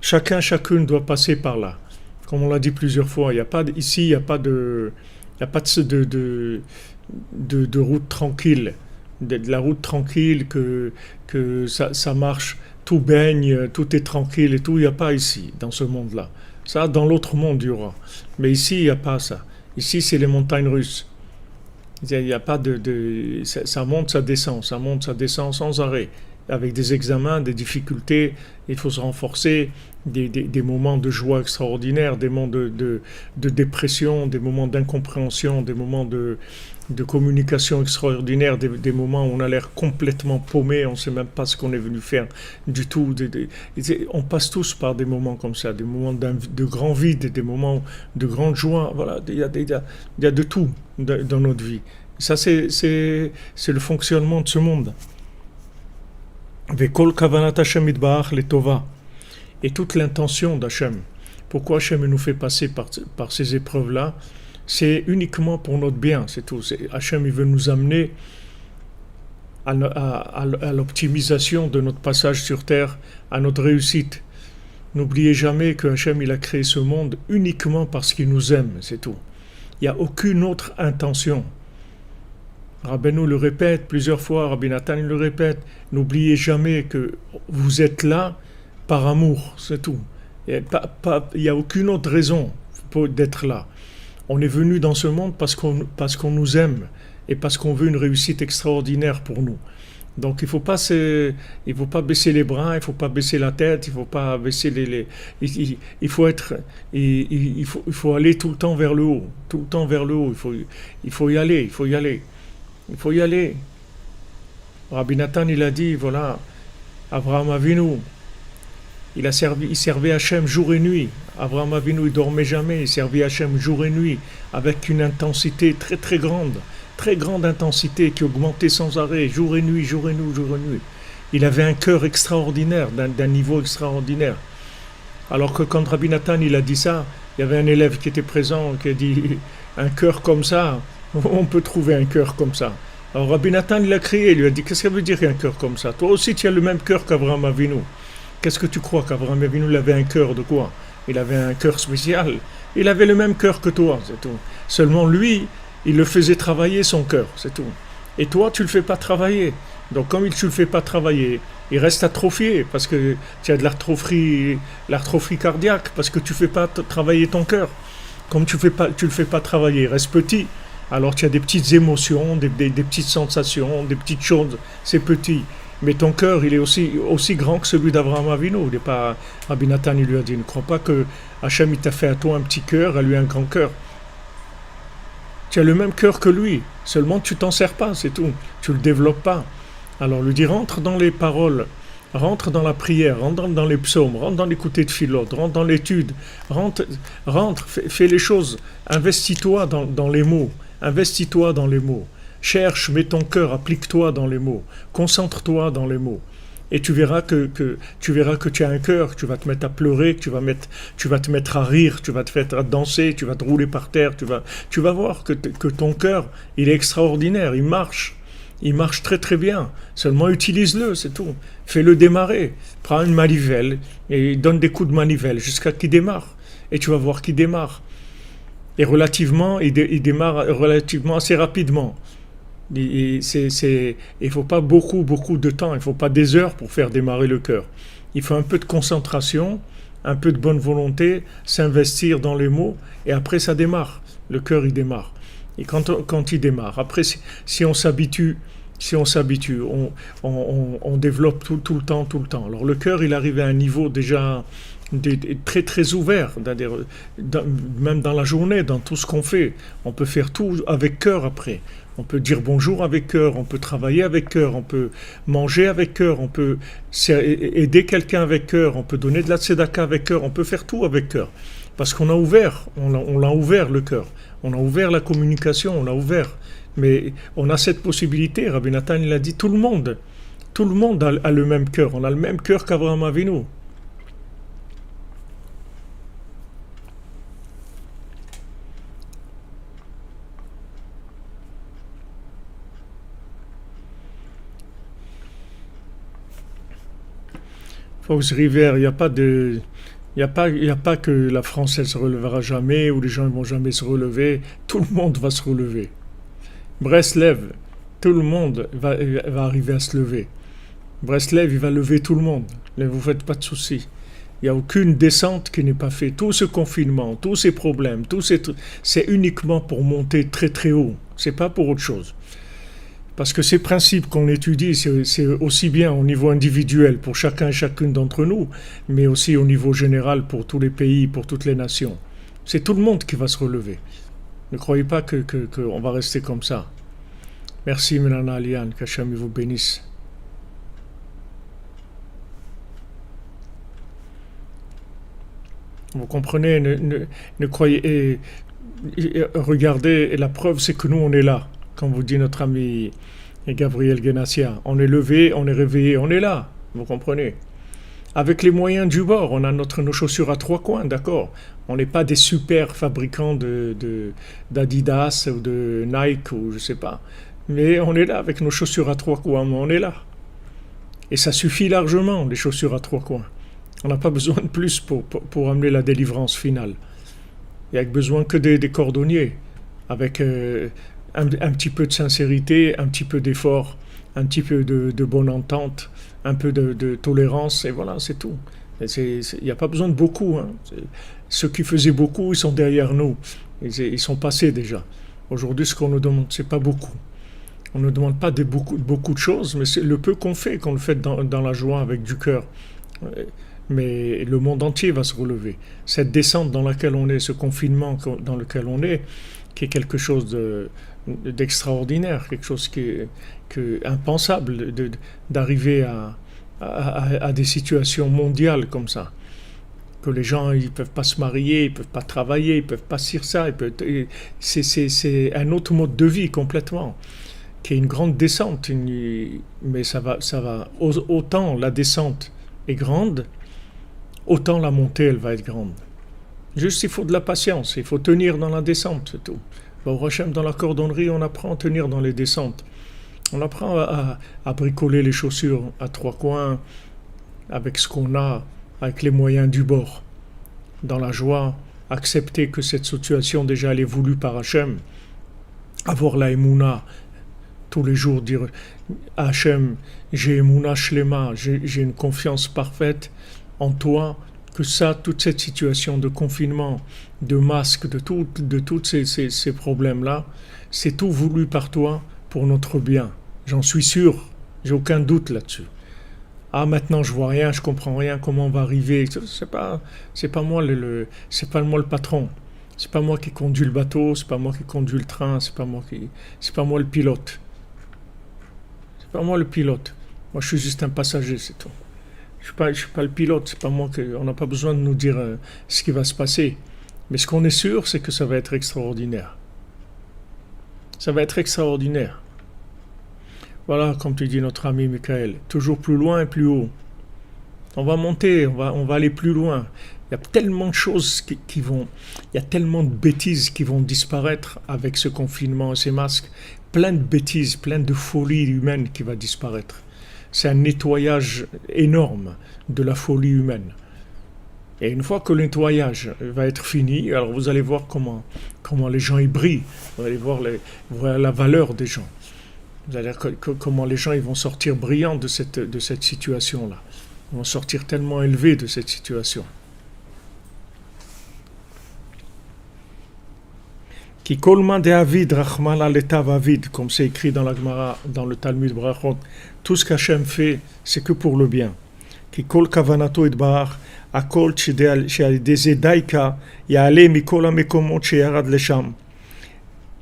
Chacune doit passer par là. Comme on l'a dit plusieurs fois, ici il n'y a pas de route tranquille, de la route tranquille que ça marche, tout baigne, tout est tranquille et tout, il n'y a pas ici, dans ce monde-là. Ça, dans l'autre monde, il y aura. Mais ici, il n'y a pas ça. Ici, c'est les montagnes russes. Il n'y a pas ça monte, ça descend sans arrêt. Avec des examens, des difficultés, il faut se renforcer, des moments de joie extraordinaires, des moments de dépression, des moments d'incompréhension, des moments de communication extraordinaire, des moments où on a l'air complètement paumé, on ne sait même pas ce qu'on est venu faire du tout. On passe tous par des moments comme ça, des moments de grand vide, des moments de grande joie. Voilà, il y a de tout dans notre vie. Ça, c'est le fonctionnement de ce monde. Vekol kavanat Hashem itbarach letova. Et toute l'intention d'Hachem. Pourquoi Hachem nous fait passer par ces épreuves-là? C'est uniquement pour notre bien, c'est tout. Hachem, il veut nous amener à l'optimisation de notre passage sur terre, à notre réussite. N'oubliez jamais que Hachem, il a créé ce monde uniquement parce qu'il nous aime, c'est tout. Il n'y a aucune autre intention. Rabbeinu le répète plusieurs fois, Rabbi Nathan le répète, n'oubliez jamais que vous êtes là par amour, c'est tout. Il n'y a aucune autre raison d'être là. On est venu dans ce monde parce qu'on nous aime et parce qu'on veut une réussite extraordinaire pour nous. Donc il faut pas baisser les bras, il faut pas baisser la tête, il faut pas baisser il faut aller tout le temps vers le haut, tout le temps vers le haut. Il faut y aller. Rabbi Nathan, il a dit, voilà, Abraham Avinu, il servait Hachem jour et nuit. Abraham Avinu, il dormait jamais, il servait Hachem jour et nuit, avec une intensité très très grande intensité qui augmentait sans arrêt, jour et nuit. Il avait un cœur extraordinaire, d'un niveau extraordinaire. Alors que quand Rabbi Nathan, il a dit ça, il y avait un élève qui était présent, qui a dit, un cœur comme ça, on peut trouver un cœur comme ça. Alors Rabbi Nathan, il a crié, il lui a dit, qu'est-ce que ça veut dire un cœur comme ça? Toi aussi, tu as le même cœur qu'Abraham Avinu. Qu'est-ce que tu crois qu'Abraham Avinu il avait un cœur de quoi? Il avait un cœur spécial. Il avait le même cœur que toi, c'est tout. Seulement lui, il le faisait travailler son cœur, c'est tout. Et toi, tu le fais pas travailler. Donc comme tu le fais pas travailler, il reste atrophié parce que tu as de l'arthrophie cardiaque parce que tu fais pas travailler ton cœur. Comme tu le fais pas travailler, il reste petit. Alors tu as des petites émotions, des petites sensations, des petites choses, c'est petit. Mais ton cœur, il est aussi grand que celui d'Abraham Avinu. Il n'est pas, Rabbi Nathan, il lui a dit, ne crois pas que Hachem, il t'a fait à toi un petit cœur, à lui un grand cœur. Tu as le même cœur que lui, seulement tu t'en sers pas, c'est tout. Tu le développes pas. Alors lui dit, rentre dans les paroles, rentre dans la prière, rentre dans les psaumes, rentre dans l'écouter de Philot, rentre dans l'étude, rentre, fais les choses, investis-toi dans les mots. Investis-toi dans les mots. Cherche, mets ton cœur, applique-toi dans les mots. Concentre-toi dans les mots. Et tu verras que tu as un cœur, tu vas te mettre à pleurer, tu vas te mettre à rire, tu vas te mettre à danser, tu vas te rouler par terre, tu vas voir que ton cœur, il est extraordinaire, il marche très très bien. Seulement utilise-le, c'est tout. Fais-le démarrer. Prends une manivelle et donne des coups de manivelle jusqu'à qu'il démarre. Et tu vas voir qu'il démarre. Et il démarre relativement assez rapidement. Il ne faut pas beaucoup de temps, il ne faut pas des heures pour faire démarrer le cœur. Il faut un peu de concentration, un peu de bonne volonté, s'investir dans les mots, et après ça démarre. Le cœur, il démarre. Et quand il démarre, après, si on s'habitue, on développe tout le temps. Alors le cœur, il arrive à un niveau déjà très très ouvert, même dans la journée, dans tout ce qu'on fait. On peut faire tout avec cœur après. On peut dire bonjour avec cœur, on peut travailler avec cœur, on peut manger avec cœur, on peut aider quelqu'un avec cœur, on peut donner de la tzedaka avec cœur, on peut faire tout avec cœur. Parce qu'on a ouvert, on l'a ouvert le cœur, on a ouvert la communication, on l'a ouvert. Mais on a cette possibilité, Rabbi Nathan il a dit tout le monde a le même cœur, on a le même cœur qu'Avraham Avinu. Fox River, il n'y a pas de. Il y a pas que la France elle se relèvera jamais ou les gens ne vont jamais se relever. Tout le monde va se relever. Breslev, tout le monde va arriver à se lever. Breslev, il va lever tout le monde. Ne vous faites pas de soucis. Il n'y a aucune descente qui n'est pas faite. Tout ce confinement, tous ces problèmes, c'est uniquement pour monter très très haut. C'est pas pour autre chose. Parce que ces principes qu'on étudie, c'est aussi bien au niveau individuel pour chacun et chacune d'entre nous, mais aussi au niveau général pour tous les pays, pour toutes les nations. C'est tout le monde qui va se relever. Ne croyez pas qu'on va rester comme ça. Merci, Mélana Aliane, qu'Hachem vous bénisse. Vous comprenez, ne croyez. Regardez, et la preuve, c'est que nous, on est là. Comme vous dit notre ami Gabriel Genassia, on est levé, on est réveillé, on est là. Vous comprenez? Avec les moyens du bord, on a nos chaussures à trois coins, d'accord? On n'est pas des super fabricants d'Adidas ou de Nike ou je sais pas. Mais on est là avec nos chaussures à trois coins, on est là. Et ça suffit largement, les chaussures à trois coins. On n'a pas besoin de plus pour amener la délivrance finale. Il n'y a besoin que des cordonniers, avec un petit peu de sincérité, un petit peu d'effort, un petit peu de bonne entente, un peu de tolérance, et voilà, c'est tout. Il n'y a pas besoin de beaucoup. Hein. Ceux qui faisaient beaucoup, ils sont derrière nous. Ils sont passés déjà. Aujourd'hui, ce qu'on nous demande, c'est pas beaucoup. On ne demande pas beaucoup de choses, mais c'est le peu qu'on fait, qu'on le fait dans la joie, avec du cœur. Mais le monde entier va se relever. Cette descente dans laquelle on est, ce confinement dans lequel on est, qui est quelque chose d'extraordinaire, quelque chose qui est impensable d'arriver à des situations mondiales comme ça. Que les gens ils peuvent pas se marier, ils peuvent pas travailler, ils peuvent pas faire ça. C'est un autre mode de vie complètement, qui est une grande descente. Mais ça va. Autant la descente est grande, autant la montée elle va être grande. Juste il faut de la patience, il faut tenir dans la descente, c'est tout. Au Hachem, dans la cordonnerie, on apprend à tenir dans les descentes. On apprend à bricoler les chaussures à trois coins, avec ce qu'on a, avec les moyens du bord. Dans la joie, accepter que cette situation déjà elle est voulue par Hachem. Avoir la Emouna, tous les jours dire Hachem, j'ai Emouna Shlema, j'ai une confiance parfaite en toi, que ça, toute cette situation de confinement, de masque, de tous ces problèmes-là, c'est tout voulu par toi pour notre bien. J'en suis sûr, j'ai aucun doute là-dessus. Ah, maintenant je vois rien, je comprends rien, comment on va arriver. C'est pas moi c'est pas moi le patron. C'est pas moi qui conduis le bateau, c'est pas moi qui conduis le train, c'est pas moi le pilote. C'est pas moi le pilote. Moi je suis juste un passager, c'est tout. Je suis pas le pilote, c'est pas moi on n'a pas besoin de nous dire ce qui va se passer. Mais ce qu'on est sûr, c'est que ça va être extraordinaire. Ça va être extraordinaire. Voilà, comme tu dis notre ami Michael, toujours plus loin et plus haut. On va monter, on va aller plus loin. Il y a tellement de choses il y a tellement de bêtises qui vont disparaître avec ce confinement et ces masques. Plein de bêtises, plein de folie humaine qui va disparaître. C'est un nettoyage énorme de la folie humaine. Et une fois que le nettoyage va être fini, alors vous allez voir comment les gens y brillent. Vous allez voir la valeur des gens. Vous allez voir comment les gens ils vont sortir brillants de cette situation-là. Ils vont sortir tellement élevés de cette situation. Qui kolman de avid rachmala letav avid, comme c'est écrit dans la Gemara, dans le Talmud Brachot, tout ce qu'Hachem fait, c'est que pour le bien. Qui kol kavanato itbarach, akol shedeze daika, yaale mikol hamekomot sheyarad lesham.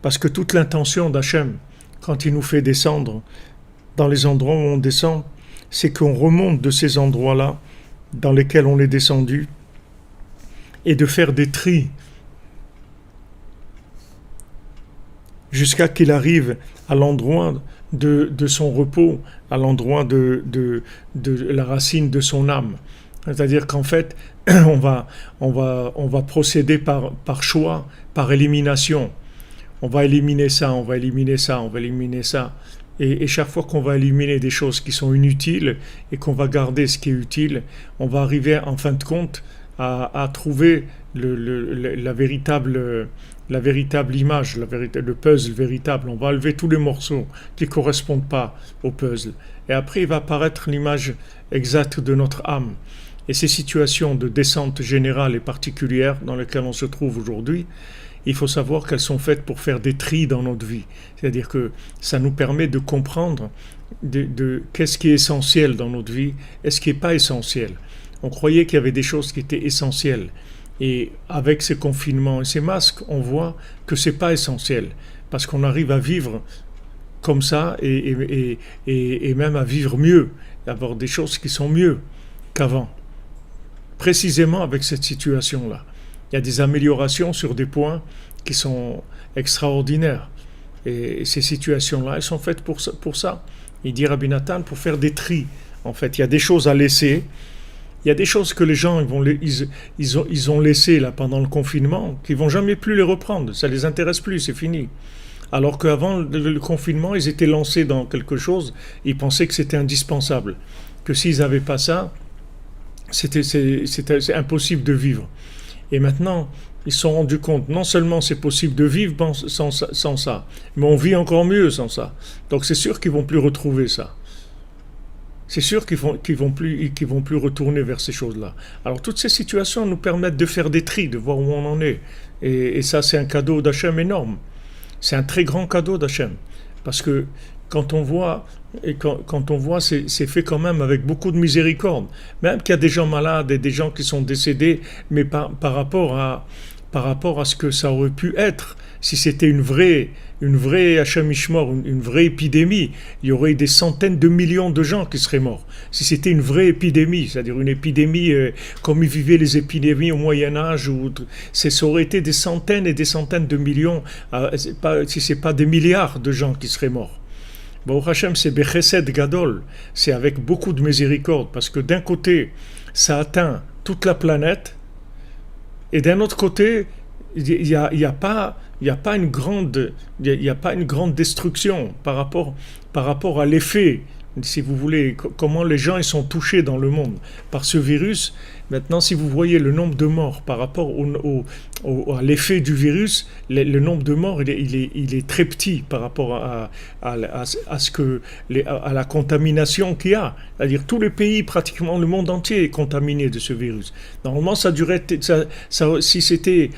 Parce que toute l'intention d'Hachem, quand il nous fait descendre dans les endroits où on descend, c'est qu'on remonte de ces endroits-là dans lesquels on est descendu et de faire des tris jusqu'à qu'il arrive à l'endroit de son repos, à l'endroit de la racine de son âme. C'est-à-dire qu'en fait, on va procéder par choix, par élimination. On va éliminer ça, on va éliminer ça, on va éliminer ça. Et chaque fois qu'on va éliminer des choses qui sont inutiles et qu'on va garder ce qui est utile, on va arriver en fin de compte à trouver la véritable image, le puzzle véritable. On va enlever tous les morceaux qui ne correspondent pas au puzzle. Et après, il va apparaître l'image exacte de notre âme. Et ces situations de descente générale et particulière dans lesquelles on se trouve aujourd'hui, il faut savoir qu'elles sont faites pour faire des tris dans notre vie. C'est-à-dire que ça nous permet de comprendre qu'est-ce qui est essentiel dans notre vie et ce qui n'est pas essentiel. On croyait qu'il y avait des choses qui étaient essentielles. Et avec ces confinements et ces masques, on voit que ce n'est pas essentiel. Parce qu'on arrive à vivre comme ça et même à vivre mieux, à avoir des choses qui sont mieux qu'avant. Précisément avec cette situation-là. Il y a des améliorations sur des points qui sont extraordinaires. Et ces situations-là, elles sont faites pour ça. Il dit Rabbi Nathan, pour faire des tris. En fait, il y a des choses à laisser. Il y a des choses que les gens ils ont laissées là, pendant le confinement, qu'ils ne vont jamais plus les reprendre. Ça ne les intéresse plus, c'est fini. Alors qu'avant le confinement, ils étaient lancés dans quelque chose, ils pensaient que c'était indispensable. Que s'ils n'avaient pas ça, c'est impossible de vivre. Et maintenant, ils se sont rendus compte, non seulement c'est possible de vivre sans ça, mais on vit encore mieux sans ça. Donc c'est sûr qu'ils ne vont plus retrouver ça. C'est sûr qu'ils vont plus retourner vers ces choses-là. Alors toutes ces situations nous permettent de faire des tris, de voir où on en est. Et ça, c'est un cadeau d'Hachem énorme. C'est un très grand cadeau d'Hachem. Parce que quand on voit, c'est fait quand même avec beaucoup de miséricorde. Même qu'il y a des gens malades et des gens qui sont décédés, mais par rapport à ce que ça aurait pu être, si c'était une vraie Hachem Ishmor, une vraie épidémie, il y aurait des centaines de millions de gens qui seraient morts. Si c'était une vraie épidémie, c'est-à-dire une épidémie comme ils vivaient les épidémies au Moyen-Âge, ça aurait été des centaines et des centaines de millions, si ce n'est pas des milliards de gens qui seraient morts. Bon, Hachem, c'est Bechesed Gadol, c'est avec beaucoup de miséricorde, parce que d'un côté, ça atteint toute la planète, et d'un autre côté, il y a pas une grande destruction par rapport à l'effet, si vous voulez, comment les gens ils sont touchés dans le monde par ce virus. Maintenant, si vous voyez le nombre de morts par rapport à l'effet du virus, le nombre de morts, il est très petit par rapport à la contamination qu'il y a. C'est-à-dire tous les pays, pratiquement le monde entier est contaminé de ce virus. Normalement, ça durait, si c'était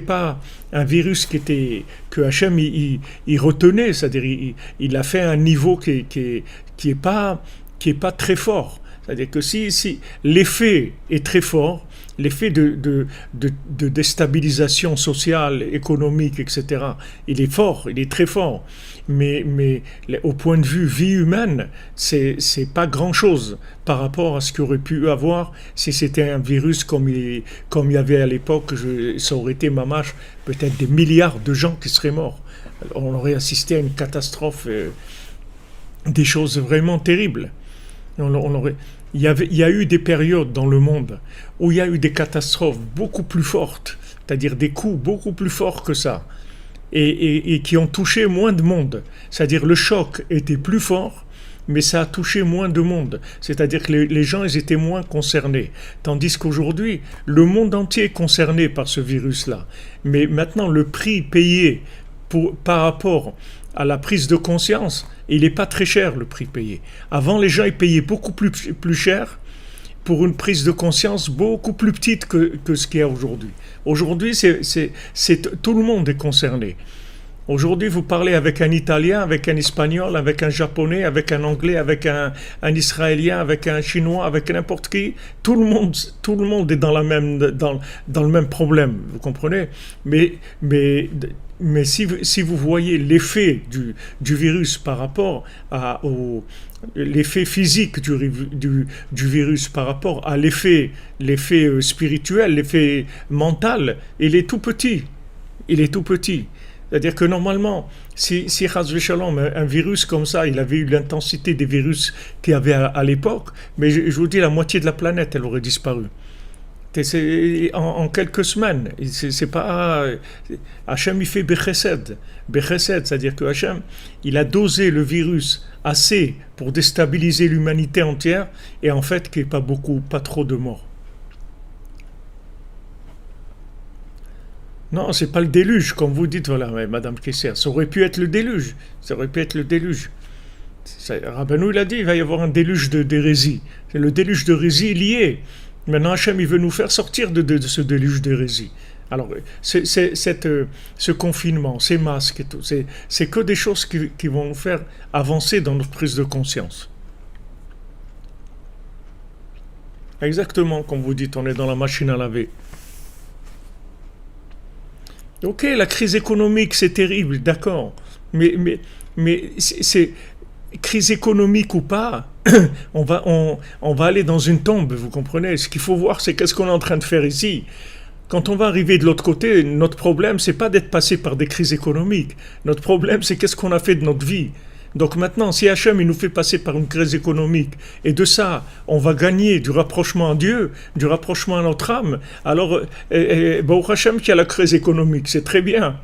pas un virus que Hachem il retenait, c'est-à-dire il a fait un niveau qui est pas très fort. C'est-à-dire que si l'effet est très fort, l'effet de déstabilisation sociale, économique, etc., il est fort, il est très fort. Mais au point de vue vie humaine, c'est pas grand-chose par rapport à ce qu'il aurait pu avoir si c'était un virus comme il y avait à l'époque. Ça aurait été mamache, peut-être des milliards de gens qui seraient morts. On aurait assisté à une catastrophe, des choses vraiment terribles. Il y a eu des périodes dans le monde où il y a eu des catastrophes beaucoup plus fortes, c'est-à-dire des coups beaucoup plus forts que ça, et qui ont touché moins de monde. C'est-à-dire le choc était plus fort, mais ça a touché moins de monde. C'est-à-dire que les gens ils étaient moins concernés. Tandis qu'aujourd'hui, le monde entier est concerné par ce virus-là. Mais maintenant, le prix payé par rapport à la prise de conscience, il n'est pas très cher le prix payé. Avant, les gens ils payaient beaucoup plus cher pour une prise de conscience beaucoup plus petite que ce qu'il y a aujourd'hui. Aujourd'hui, tout le monde est concerné. Aujourd'hui, vous parlez avec un Italien, avec un Espagnol, avec un Japonais, avec un Anglais, avec un Israélien, avec un Chinois, avec n'importe qui. Tout le monde est dans le même problème, vous comprenez ? Mais si vous voyez l'effet du virus par rapport l'effet physique du virus par rapport à l'effet spirituel, l'effet mental, il est tout petit. Il est tout petit. C'est-à-dire que normalement, si Chas Shalom, un virus comme ça, il avait eu l'intensité des virus qu'il y avait à l'époque, mais je vous dis, la moitié de la planète, elle aurait disparu. En quelques semaines. C'est pas. Hachem, il fait Bechesed. Bechesed, c'est-à-dire que Hachem, il a dosé le virus assez pour déstabiliser l'humanité entière, et en fait, qu'il n'y ait pas trop de morts. Non, c'est pas le déluge, comme vous dites, voilà, Madame Kessler. Ça aurait pu être le déluge. Ça aurait pu être le déluge. Rabbeinu, il a dit, il va y avoir un déluge d'hérésie. C'est le déluge d'hérésie lié. Maintenant, Hachem, il veut nous faire sortir de ce déluge d'hérésie. Alors, ce confinement, ces masques et tout, c'est que des choses qui vont nous faire avancer dans notre prise de conscience. Exactement, comme vous dites, on est dans la machine à laver. Ok, la crise économique, c'est terrible, d'accord. Mais c'est crise économique ou pas, on va aller dans une tombe, vous comprenez. Ce qu'il faut voir, c'est qu'est-ce qu'on est en train de faire ici. Quand on va arriver de l'autre côté, notre problème, c'est pas d'être passé par des crises économiques. Notre problème, c'est qu'est-ce qu'on a fait de notre vie. Donc maintenant, si Hachem il nous fait passer par une crise économique, et de ça, on va gagner du rapprochement à Dieu, du rapprochement à notre âme, alors, Baruch Hachem qui a la crise économique, c'est très bien.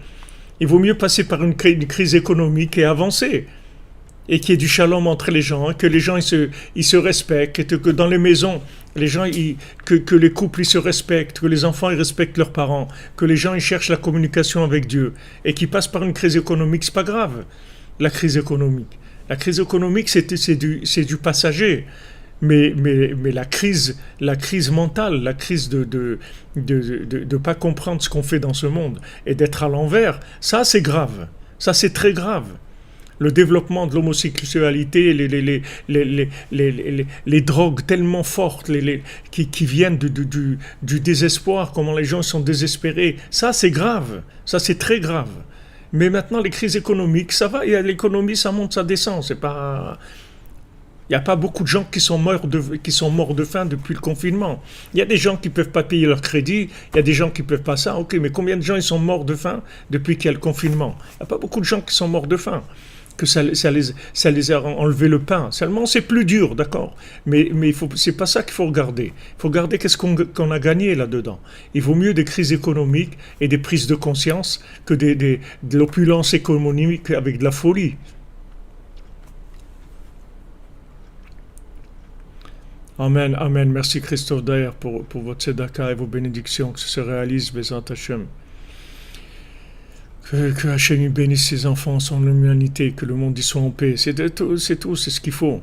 Il vaut mieux passer par une crise économique et avancer. Et qu'il y ait du shalom entre les gens, que les gens ils se respectent, que dans les maisons, les gens que les couples ils se respectent, que les enfants ils respectent leurs parents, que les gens ils cherchent la communication avec Dieu, et qu'ils passent par une crise économique, c'est pas grave. La crise économique, c'est du passager, mais la crise mentale, la crise de pas comprendre ce qu'on fait dans ce monde et d'être à l'envers, ça c'est grave, ça c'est très grave. Le développement de l'homosexualité, les drogues tellement fortes, qui viennent du désespoir, comment les gens sont désespérés, ça c'est grave, ça c'est très grave. Mais maintenant, les crises économiques, ça va, l'économie, ça monte, ça descend. Il n'y a pas beaucoup de gens qui sont morts de faim depuis le confinement. Il y a des gens qui ne peuvent pas payer leur crédit, il y a des gens qui ne peuvent pas ça. Ok, mais combien de gens ils sont morts de faim depuis qu'il y a le confinement? Il n'y a pas beaucoup de gens qui sont morts de faim. Que ça les a enlevé le pain. Seulement, c'est plus dur, d'accord. Mais c'est pas ça qu'il faut regarder. Il faut regarder qu'est-ce qu'on a gagné là-dedans. Il vaut mieux des crises économiques et des prises de conscience que de l'opulence économique avec de la folie. Amen, amen. Merci Christophe Daher pour votre tzedaka et vos bénédictions, que ça se réalise, Bezat Hashem. Que Hachem bénisse ses enfants, son humanité, que le monde y soit en paix. C'est tout, c'est ce qu'il faut.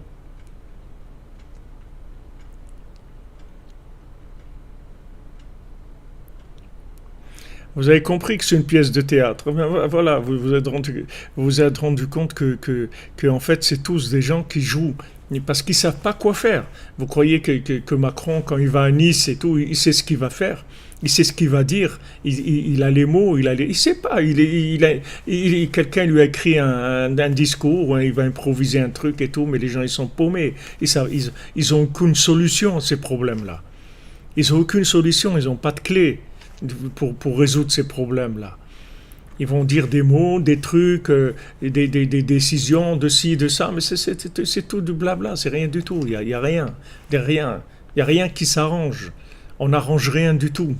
Vous avez compris que c'est une pièce de théâtre. Voilà, vous vous êtes rendu compte que en fait, c'est tous des gens qui jouent parce qu'ils ne savent pas quoi faire. Vous croyez que Macron, quand il va à Nice et tout, il sait ce qu'il va faire, il sait ce qu'il va dire, il a les mots, il ne sait pas. Quelqu'un lui a écrit un discours, il va improviser un truc et tout, mais les gens, ils sont paumés. Ils n'ont aucune solution à ces problèmes-là. Ils n'ont aucune solution, ils n'ont pas de clé pour résoudre ces problèmes-là. Ils vont dire des mots, des trucs, des décisions de ci, de ça, mais c'est tout du blabla, c'est rien du tout, il n'y a rien, il n'y a rien qui s'arrange, on n'arrange rien du tout.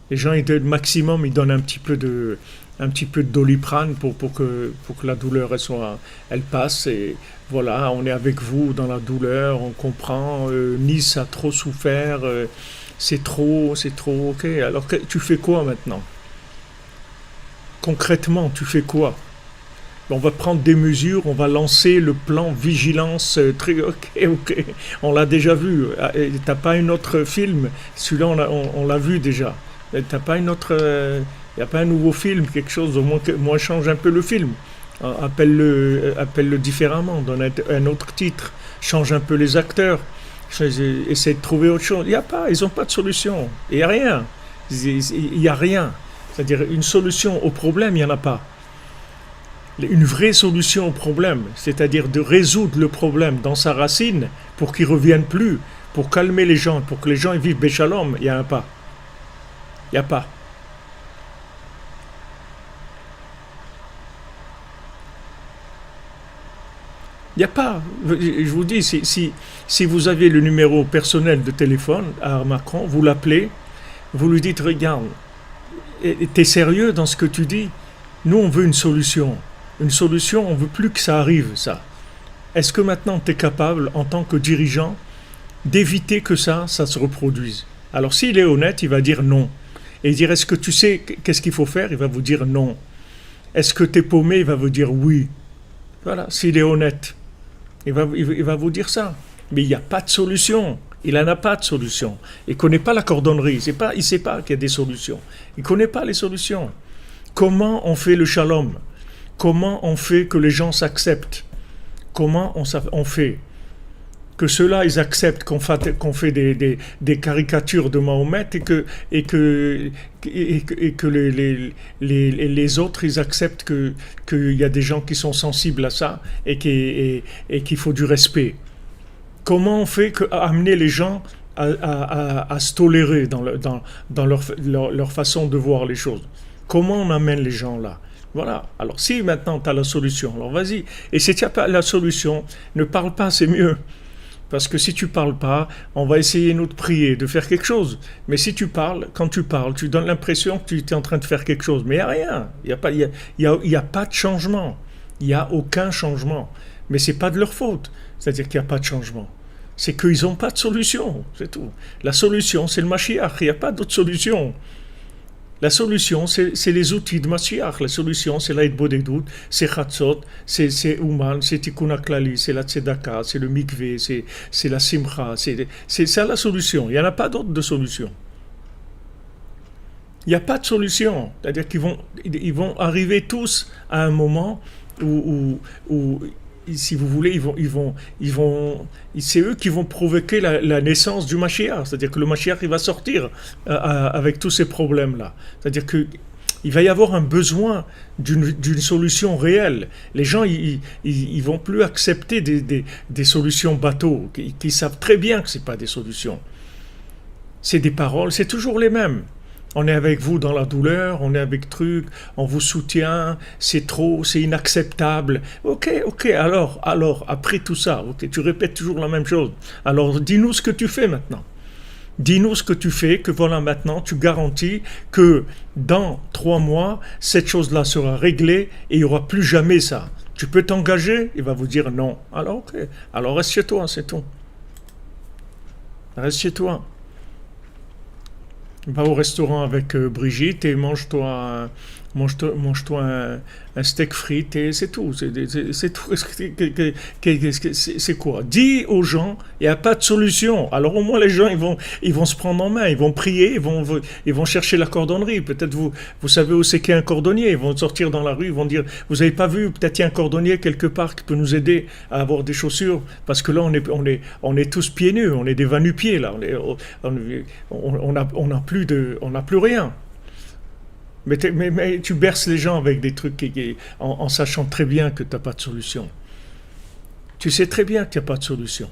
Les gens, maximum, ils donnent un petit peu de Doliprane pour que la douleur elle passe, et voilà, on est avec vous dans la douleur, on comprend, Nice a trop souffert, c'est trop, ok, alors tu fais quoi maintenant? Concrètement, tu fais quoi? On va prendre des mesures, on va lancer le plan vigilance. Ok, on l'a déjà vu. T'as pas un autre film? Celui-là, on l'a vu déjà. T'as pas une autre, y a pas un nouveau film, quelque chose? Au moins change un peu le film. Appelle-le différemment, donne un autre titre, change un peu les acteurs, essaie de trouver autre chose. Ils n'ont pas de solution. Il n'y a rien. Il n'y a rien. C'est-à-dire une solution au problème, il n'y en a pas. Une vraie solution au problème, c'est-à-dire de résoudre le problème dans sa racine pour qu'il ne revienne plus, pour calmer les gens, pour que les gens vivent béchalom, il n'y a pas. Il n'y a pas. Il n'y a pas. Je vous dis, si vous avez le numéro personnel de téléphone à Macron, vous l'appelez, vous lui dites, regarde, t'es sérieux dans ce que tu dis? Nous, on veut une solution. Une solution, on ne veut plus que ça arrive, ça. Est-ce que maintenant tu es capable, en tant que dirigeant, d'éviter que ça se reproduise? Alors s'il est honnête, il va dire non. Et il dire, est-ce que tu sais qu'est-ce qu'il faut faire? Il va vous dire non. Est-ce que tu es paumé? Il va vous dire oui. Voilà, s'il est honnête, il va vous dire ça. Mais il n'y a pas de solution. Il n'en a pas de solution. Il ne connaît pas la cordonnerie. Il ne sait pas qu'il y a des solutions. Il ne connaît pas les solutions. Comment on fait le shalom? Comment on fait que les gens s'acceptent? Comment on fait que ceux-là, ils acceptent qu'on fait des caricatures de Mahomet et que les autres, ils acceptent qu'il y a des gens qui sont sensibles à ça et qu'il faut du respect. Comment on fait amener les gens à se tolérer dans leur façon de voir les choses? Comment on amène les gens là? Voilà. Alors si maintenant tu as la solution, alors vas-y. Et si tu n'as pas la solution, ne parle pas, c'est mieux. Parce que si tu parles pas, on va essayer nous de prier, de faire quelque chose. Mais si tu parles, quand tu parles, tu donnes l'impression que tu es en train de faire quelque chose. Mais il n'y a rien. Il y a pas de changement. Il n'y a aucun changement. Mais ce n'est pas de leur faute. C'est-à-dire qu'il n'y a pas de changement. C'est qu'ils n'ont pas de solution. C'est tout. La solution, c'est le Mashiach. Il n'y a pas d'autre solution. La solution, c'est les outils de Mashiach. La solution, c'est l'Aïd Bodedut, c'est Chatzot, c'est Ouman, c'est Tikkun HaKlali, c'est la Tzedaka, c'est le Mikveh, c'est la Simcha. C'est ça la solution. Il n'y en a pas d'autre de solution. Il n'y a pas de solution. C'est-à-dire qu'ils vont arriver tous à un moment où si vous voulez, c'est eux qui vont provoquer la naissance du Mashiach. C'est-à-dire que le Mashiach, il va sortir avec tous ces problèmes-là. C'est-à-dire qu'il va y avoir un besoin d'une solution réelle. Les gens, ils vont plus accepter des solutions bateaux, qui savent très bien que ce n'est pas des solutions. C'est des paroles, c'est toujours les mêmes. On est avec vous dans la douleur, on est avec truc, on vous soutient, c'est trop, c'est inacceptable. Ok, alors, après tout ça, ok, tu répètes toujours la même chose. Alors, dis-nous ce que tu fais maintenant. Dis-nous ce que tu fais, que voilà maintenant, tu garantis que dans 3 mois, cette chose-là sera réglée et il n'y aura plus jamais ça. Tu peux t'engager? Il va vous dire non. Alors, ok, alors reste chez toi, c'est tout. Reste chez toi. Va au restaurant avec Brigitte et mange-toi un steak frites et c'est tout. C'est tout. C'est quoi? Dis aux gens, il n'y a pas de solution. Alors au moins les gens, ils vont se prendre en main, ils vont prier, ils vont chercher la cordonnerie. Peut-être vous savez où c'est qu'il y a un cordonnier. Ils vont sortir dans la rue, ils vont dire, vous n'avez pas vu, peut-être il y a un cordonnier quelque part qui peut nous aider à avoir des chaussures. Parce que là, on est tous pieds nus, on est des va-nu-pieds là. On n'a plus rien. Mais tu berces les gens avec des trucs en sachant très bien que tu n'as pas de solution. Tu sais très bien qu'il n'y a pas de solution.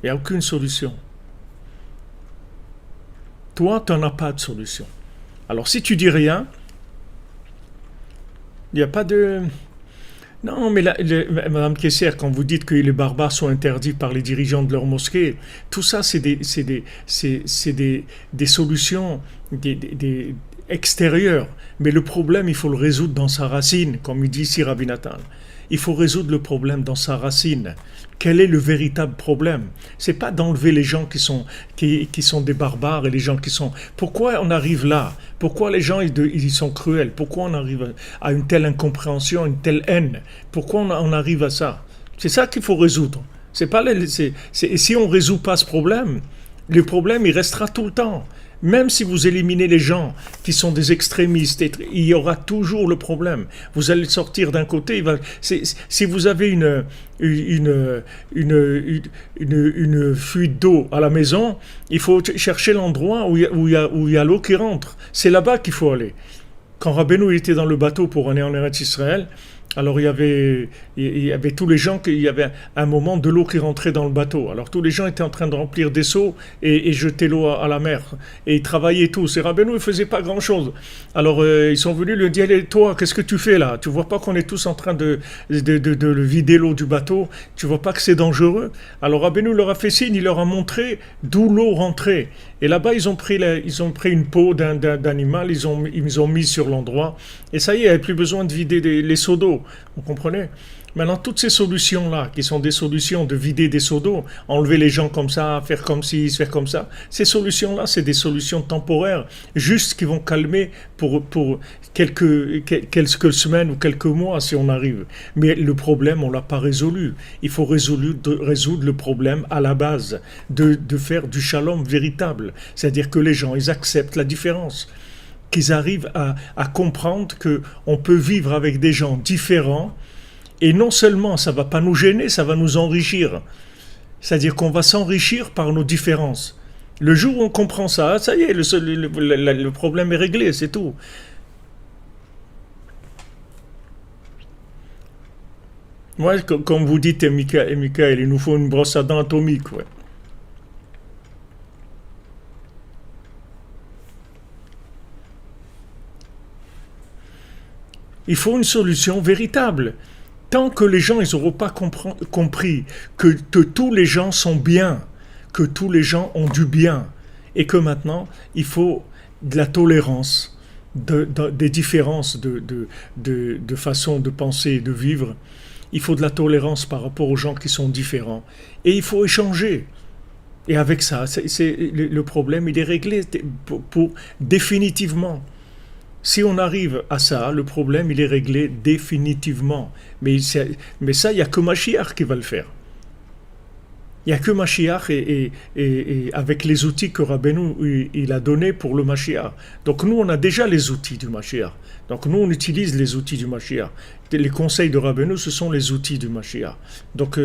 Il n'y a aucune solution. Toi, tu n'en as pas de solution. Alors si tu dis rien, il n'y a pas de... Non, mais Madame Kessler, quand vous dites que les barbares sont interdits par les dirigeants de leur mosquée, tout ça, c'est des solutions extérieures. Mais le problème, il faut le résoudre dans sa racine, comme il dit ici Rabbi Nathan. Il faut résoudre le problème dans sa racine. Quel est le véritable problème? C'est pas d'enlever les gens qui sont des barbares et les gens qui sont... Pourquoi on arrive là? Pourquoi les gens ils sont cruels? Pourquoi on arrive à une telle incompréhension, une telle haine? Pourquoi on arrive à ça? C'est ça qu'il faut résoudre. Et si on résout pas ce problème, le problème il restera tout le temps. Même si vous éliminez les gens qui sont des extrémistes, il y aura toujours le problème. Vous allez sortir d'un côté, si vous avez une fuite d'eau à la maison, il faut chercher l'endroit où il y a l'eau qui rentre. C'est là-bas qu'il faut aller. Quand Rabbeinu était dans le bateau pour aller en Eretz Israël, Alors il y avait tous les gens, il y avait un moment de l'eau qui rentrait dans le bateau. Alors tous les gens étaient en train de remplir des seaux et jeter l'eau à la mer. Et ils travaillaient tous. Et Rabbeinu ne faisait pas grand-chose. Alors ils sont venus lui dire, allez, toi, qu'est-ce que tu fais là? Tu vois pas qu'on est tous en train de vider l'eau du bateau? Tu vois pas que c'est dangereux? Alors Rabbeinu leur a fait signe, il leur a montré d'où l'eau rentrait. Et là-bas, ils ont pris une peau d'animal, ils ont mis sur l'endroit. Et ça y est, il n'y avait plus besoin de vider les seaux d'eau. Vous comprenez? Maintenant, toutes ces solutions-là, qui sont des solutions de vider des seaux d'eau, enlever les gens comme ça, faire comme ci, faire comme ça, ces solutions-là, c'est des solutions temporaires, juste qui vont calmer pour quelques semaines ou quelques mois si on arrive. Mais le problème, on ne l'a pas résolu. Il faut résoudre le problème à la base, de faire du shalom véritable. C'est-à-dire que les gens, ils acceptent la différence, qu'ils arrivent à comprendre qu'on peut vivre avec des gens différents. Et non seulement ça ne va pas nous gêner, ça va nous enrichir. C'est-à-dire qu'on va s'enrichir par nos différences. Le jour où on comprend ça, ça y est, le problème est réglé, c'est tout. Moi, comme vous dites, Michael, il nous faut une brosse à dents atomique. Ouais. Il faut une solution véritable. Tant que les gens n'auront pas compris que tous les gens sont bien, que tous les gens ont du bien, et que maintenant, il faut de la tolérance, des différences de façon de penser et de vivre. Il faut de la tolérance par rapport aux gens qui sont différents. Et il faut échanger. Et avec ça, le problème, il est réglé définitivement. Si on arrive à ça, le problème, il est réglé définitivement. Mais ça, il n'y a que Mashiach qui va le faire. Il n'y a que Mashiach et avec les outils que Rabbeinu il a donnés pour le Mashiach. Donc nous, on a déjà les outils du Mashiach. Donc nous, on utilise les outils du Mashiach. Les conseils de Rabbeinu, ce sont les outils du Mashiach. Donc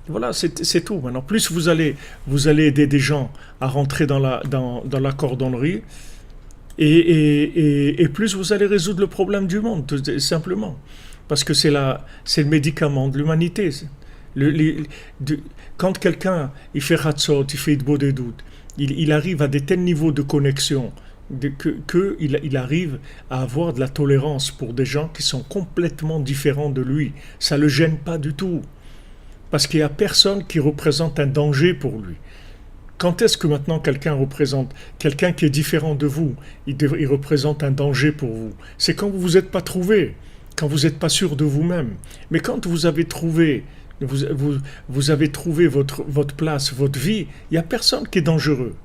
voilà, c'est tout. Maintenant, plus vous allez aider des gens à rentrer dans la cordonnerie, et plus vous allez résoudre le problème du monde, tout simplement. Parce que c'est le médicament de l'humanité. Le- les- Quand quelqu'un il fait Hatzot, il fait Idbo des doutes, il arrive à des tels niveaux de connexion qu'il arrive à avoir de la tolérance pour des gens qui sont complètement différents de lui. Ça ne le gêne pas du tout. Parce qu'il n'y a personne qui représente un danger pour lui. Quand est-ce que maintenant quelqu'un qui est différent de vous, il représente un danger pour vous? C'est quand vous vous êtes pas trouvé, quand vous n'êtes pas sûr de vous-même. Mais quand vous avez trouvé, vous avez trouvé votre place, votre vie, il n'y a personne qui est dangereux.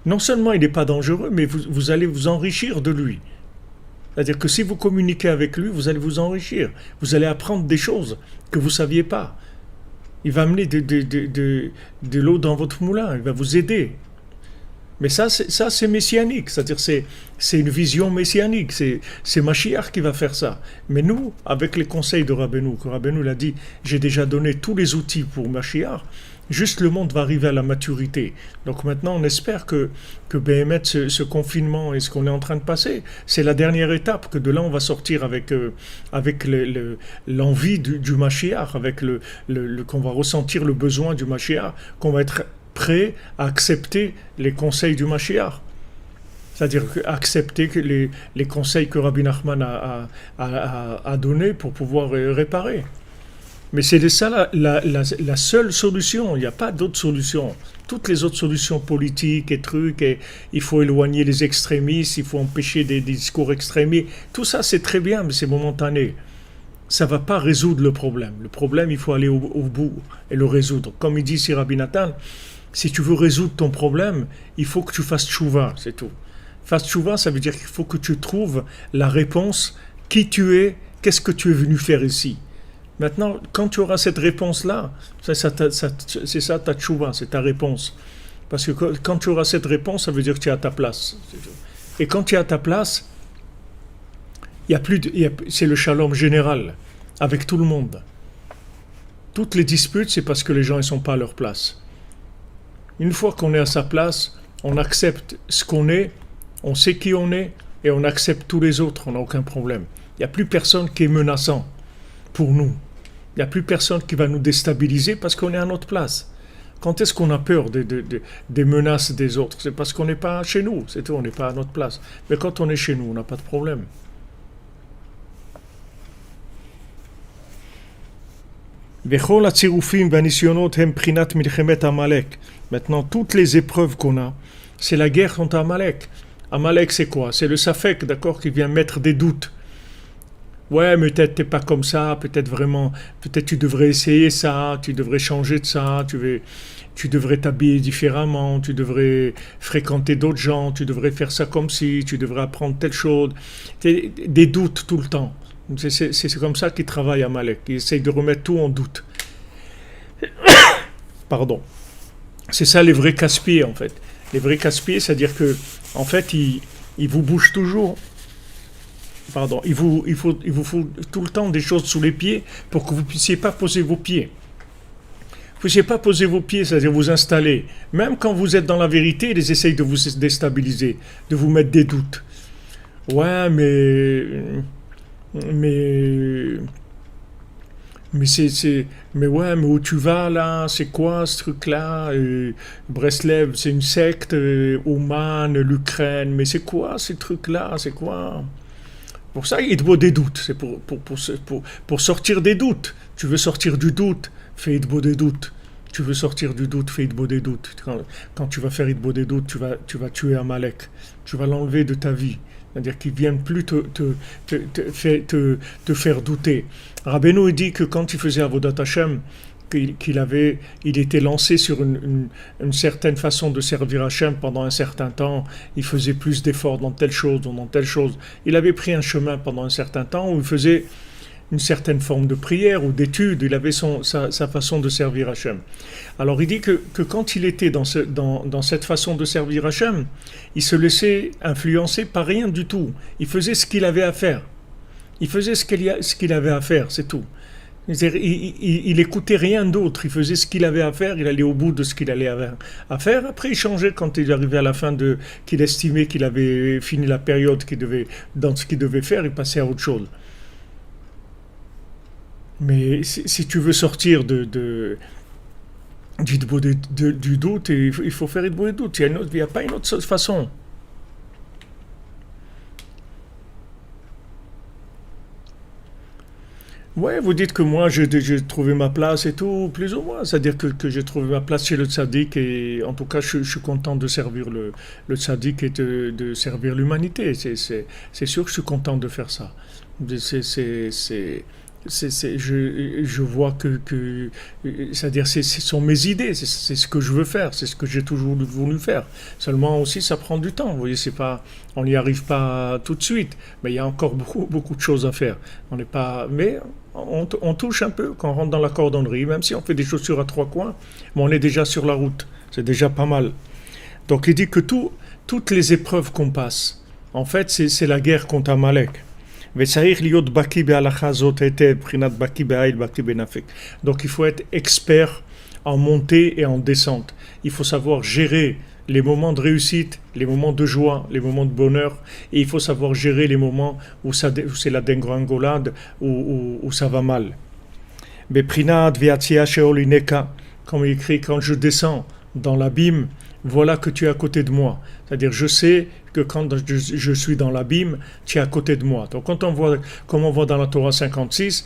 Non seulement il n'est pas dangereux, mais vous allez vous enrichir de lui. C'est-à-dire que si vous communiquez avec lui, vous allez vous enrichir. Vous allez apprendre des choses que vous ne saviez pas. Il va amener de l'eau dans votre moulin, il va vous aider. Mais ça, c'est messianique, c'est-à-dire c'est une vision messianique, c'est Mashiach qui va faire ça. Mais nous, avec les conseils de Rabbeinu, que Rabbeinu l'a dit, j'ai déjà donné tous les outils pour Mashiach, juste le monde va arriver à la maturité. Donc maintenant, on espère que Béhémet, ce confinement et ce qu'on est en train de passer, c'est la dernière étape, que de là, on va sortir avec l'envie du Mashiach, qu'on va ressentir le besoin du Mashiach, qu'on va être prêt à accepter les conseils du Mashiach. C'est-à-dire accepter les conseils que Rabbi Nachman a donnés pour pouvoir réparer. Mais c'est ça la seule solution, il n'y a pas d'autre solution. Toutes les autres solutions politiques et trucs, il faut éloigner les extrémistes, il faut empêcher des discours extrémistes, tout ça c'est très bien, mais c'est momentané. Ça ne va pas résoudre le problème. Le problème, il faut aller au bout et le résoudre. Comme il dit ici Rabbi Nathan, si tu veux résoudre ton problème, il faut que tu fasses tchouva, c'est tout. Faire tchouva, ça veut dire qu'il faut que tu trouves la réponse, qui tu es, qu'est-ce que tu es venu faire ici. Maintenant, quand tu auras cette réponse-là, c'est ça ta tchouva, c'est ta réponse. Parce que quand tu auras cette réponse, ça veut dire que tu es à ta place. Et quand tu es à ta place, c'est le shalom général, avec tout le monde. Toutes les disputes, c'est parce que les gens ne sont pas à leur place. Une fois qu'on est à sa place, on accepte ce qu'on est, on sait qui on est, et on accepte tous les autres, on n'a aucun problème. Il n'y a plus personne qui est menaçant pour nous. Il n'y a plus personne qui va nous déstabiliser parce qu'on est à notre place. Quand est-ce qu'on a peur des menaces des autres? C'est parce qu'on n'est pas chez nous, c'est tout, on n'est pas à notre place. Mais quand on est chez nous, on n'a pas de problème. Maintenant, toutes les épreuves qu'on a, c'est la guerre contre Amalek. Amalek, c'est quoi? C'est le Safek, d'accord, qui vient mettre des doutes. Ouais, mais peut-être t'es pas comme ça, peut-être vraiment, peut-être tu devrais essayer ça, tu devrais changer de ça, tu devrais t'habiller différemment, tu devrais fréquenter d'autres gens, tu devrais faire ça comme si, tu devrais apprendre telle chose. Des doutes tout le temps. C'est comme ça qu'il travaille à Malek. Il essaye de remettre tout en doute. Pardon. C'est ça les vrais casse-pieds en fait. Les vrais casse-pieds, c'est-à-dire que en fait, ils vous bougent toujours. Pardon, il vous faut tout le temps des choses sous les pieds pour que vous ne puissiez pas poser vos pieds. Vous ne puissiez pas poser vos pieds, c'est-à-dire vous installer. Même quand vous êtes dans la vérité, ils essayent de vous déstabiliser, de vous mettre des doutes. Ouais, mais mais ouais, mais où tu vas là? C'est quoi ce truc-là? Breslev, c'est une secte, Oman, l'Ukraine, mais c'est quoi ces trucs-là? C'est quoi? Pour ça, il te faut des doutes. C'est pour sortir des doutes. Tu veux sortir du doute, fais Idbo des doutes. Tu veux sortir du doute, fais Idbo des doutes. Quand tu vas faire Idbo des doutes, tu vas tuer Amalek. Tu vas l'enlever de ta vie. C'est-à-dire qu'il ne vienne plus te faire douter. Rabbeinu dit que quand il faisait Avodat Hashem, il était lancé sur une certaine façon de servir Hachem pendant un certain temps. Il faisait plus d'efforts dans telle chose, dans telle chose. Il avait pris un chemin pendant un certain temps où il faisait une certaine forme de prière ou d'étude. Il avait sa façon de servir Hachem. Alors il dit que quand il était dans cette façon de servir Hachem, il se laissait influencer par rien du tout. Il faisait ce qu'il avait à faire. Il faisait ce qu'il avait à faire, c'est tout. Il écoutait rien d'autre, il faisait ce qu'il avait à faire, il allait au bout de ce qu'il allait à faire. Après, il changeait quand il arrivait à la fin qu'il estimait qu'il avait fini la période dans ce qu'il devait faire, il passait à autre chose. Mais si tu veux sortir du doute, il faut faire du doute. Il n'y a pas une autre façon. Ouais, vous dites que moi j'ai trouvé ma place et tout, plus ou moins. C'est-à-dire que j'ai trouvé ma place chez le tzaddik et en tout cas je suis content de servir le tzaddik et de servir l'humanité. C'est sûr que je suis content de faire ça. Je vois c'est-à-dire ce sont mes idées, c'est ce que je veux faire, c'est ce que j'ai toujours voulu faire. Seulement aussi ça prend du temps, vous voyez, c'est pas, on n'y arrive pas tout de suite, mais il y a encore beaucoup de choses à faire. On n'est pas, mais on touche un peu quand on rentre dans la cordonnerie, même si on fait des chaussures à trois coins, mais on est déjà sur la route, c'est déjà pas mal. Donc il dit que toutes les épreuves qu'on passe, en fait c'est la guerre contre Amalek. Donc il faut être expert en montée et en descente. Il faut savoir gérer les moments de réussite, les moments de joie, les moments de bonheur, et il faut savoir gérer les moments où c'est la dégringolade, où ça va mal. Comme il écrit, quand je descends dans l'abîme, voilà que tu es à côté de moi. C'est-à-dire, je sais que quand je suis dans l'abîme, tu es à côté de moi. Donc, quand on voit, comme on voit dans la Torah 56,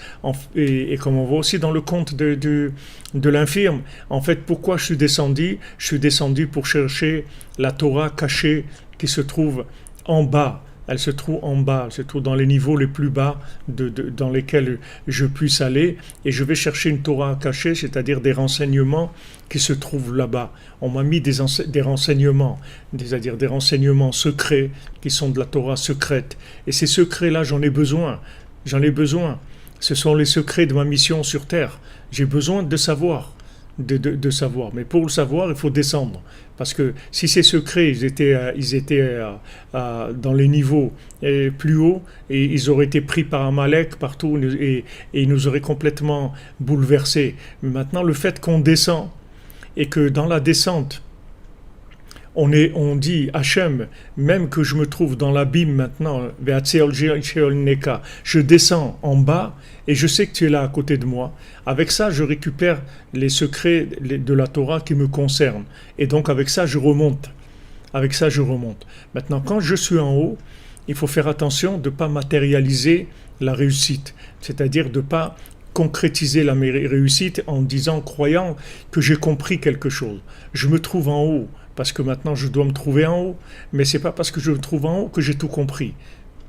et comme on voit aussi dans le conte de l'infirme, en fait, pourquoi je suis descendu? Je suis descendu pour chercher la Torah cachée qui se trouve en bas. Elle se trouve en bas, elle se trouve dans les niveaux les plus bas dans lesquels je puisse aller, et je vais chercher une Torah cachée, c'est-à-dire des renseignements qui se trouvent là-bas. On m'a mis des renseignements, c'est-à-dire des renseignements secrets qui sont de la Torah secrète. Et ces secrets-là, j'en ai besoin. Ce sont les secrets de ma mission sur Terre. J'ai besoin de savoir. De savoir. Mais pour le savoir, il faut descendre. Parce que si ces secrets, ils étaient dans les niveaux plus hauts, et ils auraient été pris par Amalek partout, et ils nous auraient complètement bouleversés. Mais maintenant, le fait qu'on descend, et que dans la descente, on dit Hachem, même que je me trouve dans l'abîme maintenant, je descends en bas et je sais que tu es là à côté de moi. Avec ça, je récupère les secrets de la Torah qui me concernent. Et donc avec ça, je remonte. Avec ça, je remonte. Maintenant, quand je suis en haut, il faut faire attention de ne pas matérialiser la réussite, c'est-à-dire de ne pas concrétiser la réussite en disant, croyant que j'ai compris quelque chose. Je me trouve en haut parce que maintenant je dois me trouver en haut, mais c'est pas parce que je me trouve en haut que j'ai tout compris.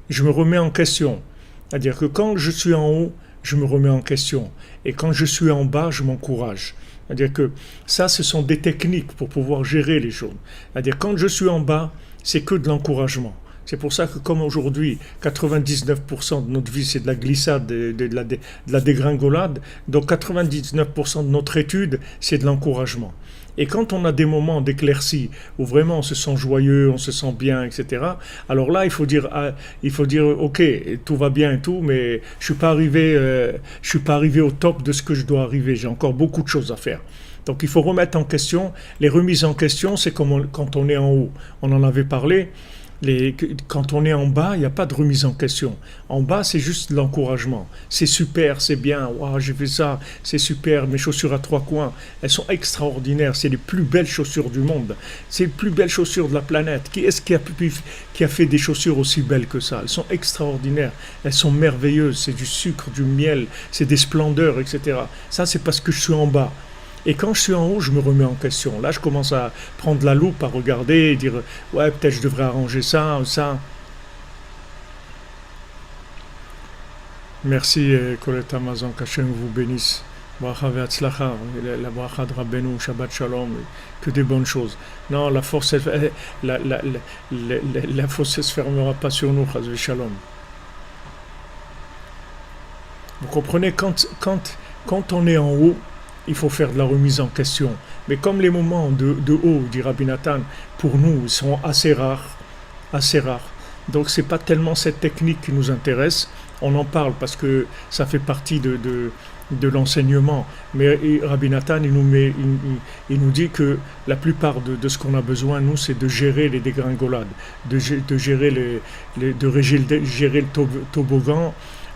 Je me remets en question. C'est-à-dire que quand je suis en haut, je me remets en question. Et quand je suis en bas, je m'encourage. C'est-à-dire que ça, ce sont des techniques pour pouvoir gérer les choses. C'est-à-dire quand je suis en bas, c'est que de l'encouragement. C'est pour ça que comme aujourd'hui, 99% de notre vie, c'est de la glissade, de la dégringolade, donc 99% de notre étude, c'est de l'encouragement. Et quand on a des moments d'éclaircie, où vraiment on se sent joyeux, on se sent bien, etc., alors là, il faut dire, ok, tout va bien et tout, mais je suis pas arrivé au top de ce que je dois arriver, j'ai encore beaucoup de choses à faire. Donc il faut remettre en question, les remises en question, c'est comme quand on est en haut. On en avait parlé. Quand on est en bas, il n'y a pas de remise en question. En bas, c'est juste l'encouragement. C'est super, c'est bien, wow, j'ai fait ça, c'est super, mes chaussures à 3 coins, elles sont extraordinaires, c'est les plus belles chaussures du monde, c'est les plus belles chaussures de la planète. Qui est-ce qui a fait des chaussures aussi belles que ça? Elles sont extraordinaires, elles sont merveilleuses, c'est du sucre, du miel, c'est des splendeurs, etc. Ça, c'est parce que je suis en bas. Et quand je suis en haut, je me remets en question. Là, je commence à prendre la loupe, à regarder et dire « Ouais, peut-être je devrais arranger ça ou ça. » Merci, Colette Amazon, qu'Hachem vous bénisse. Bracha ve'atzlacha, la bracha de Rabbeinu, Shabbat Shalom, que des bonnes choses. Non, la force, la force ne se fermera pas sur nous, Chaz Shalom. Vous comprenez, quand on est en haut, il faut faire de la remise en question. Mais comme les moments de haut, dit Rabbi Nathan, pour nous, ils sont assez rares. Donc c'est pas tellement cette technique qui nous intéresse. On en parle parce que ça fait partie de l'enseignement. Mais Rabbi Nathan, il nous dit que la plupart de ce qu'on a besoin, nous, c'est de gérer les dégringolades, de gérer le toboggan,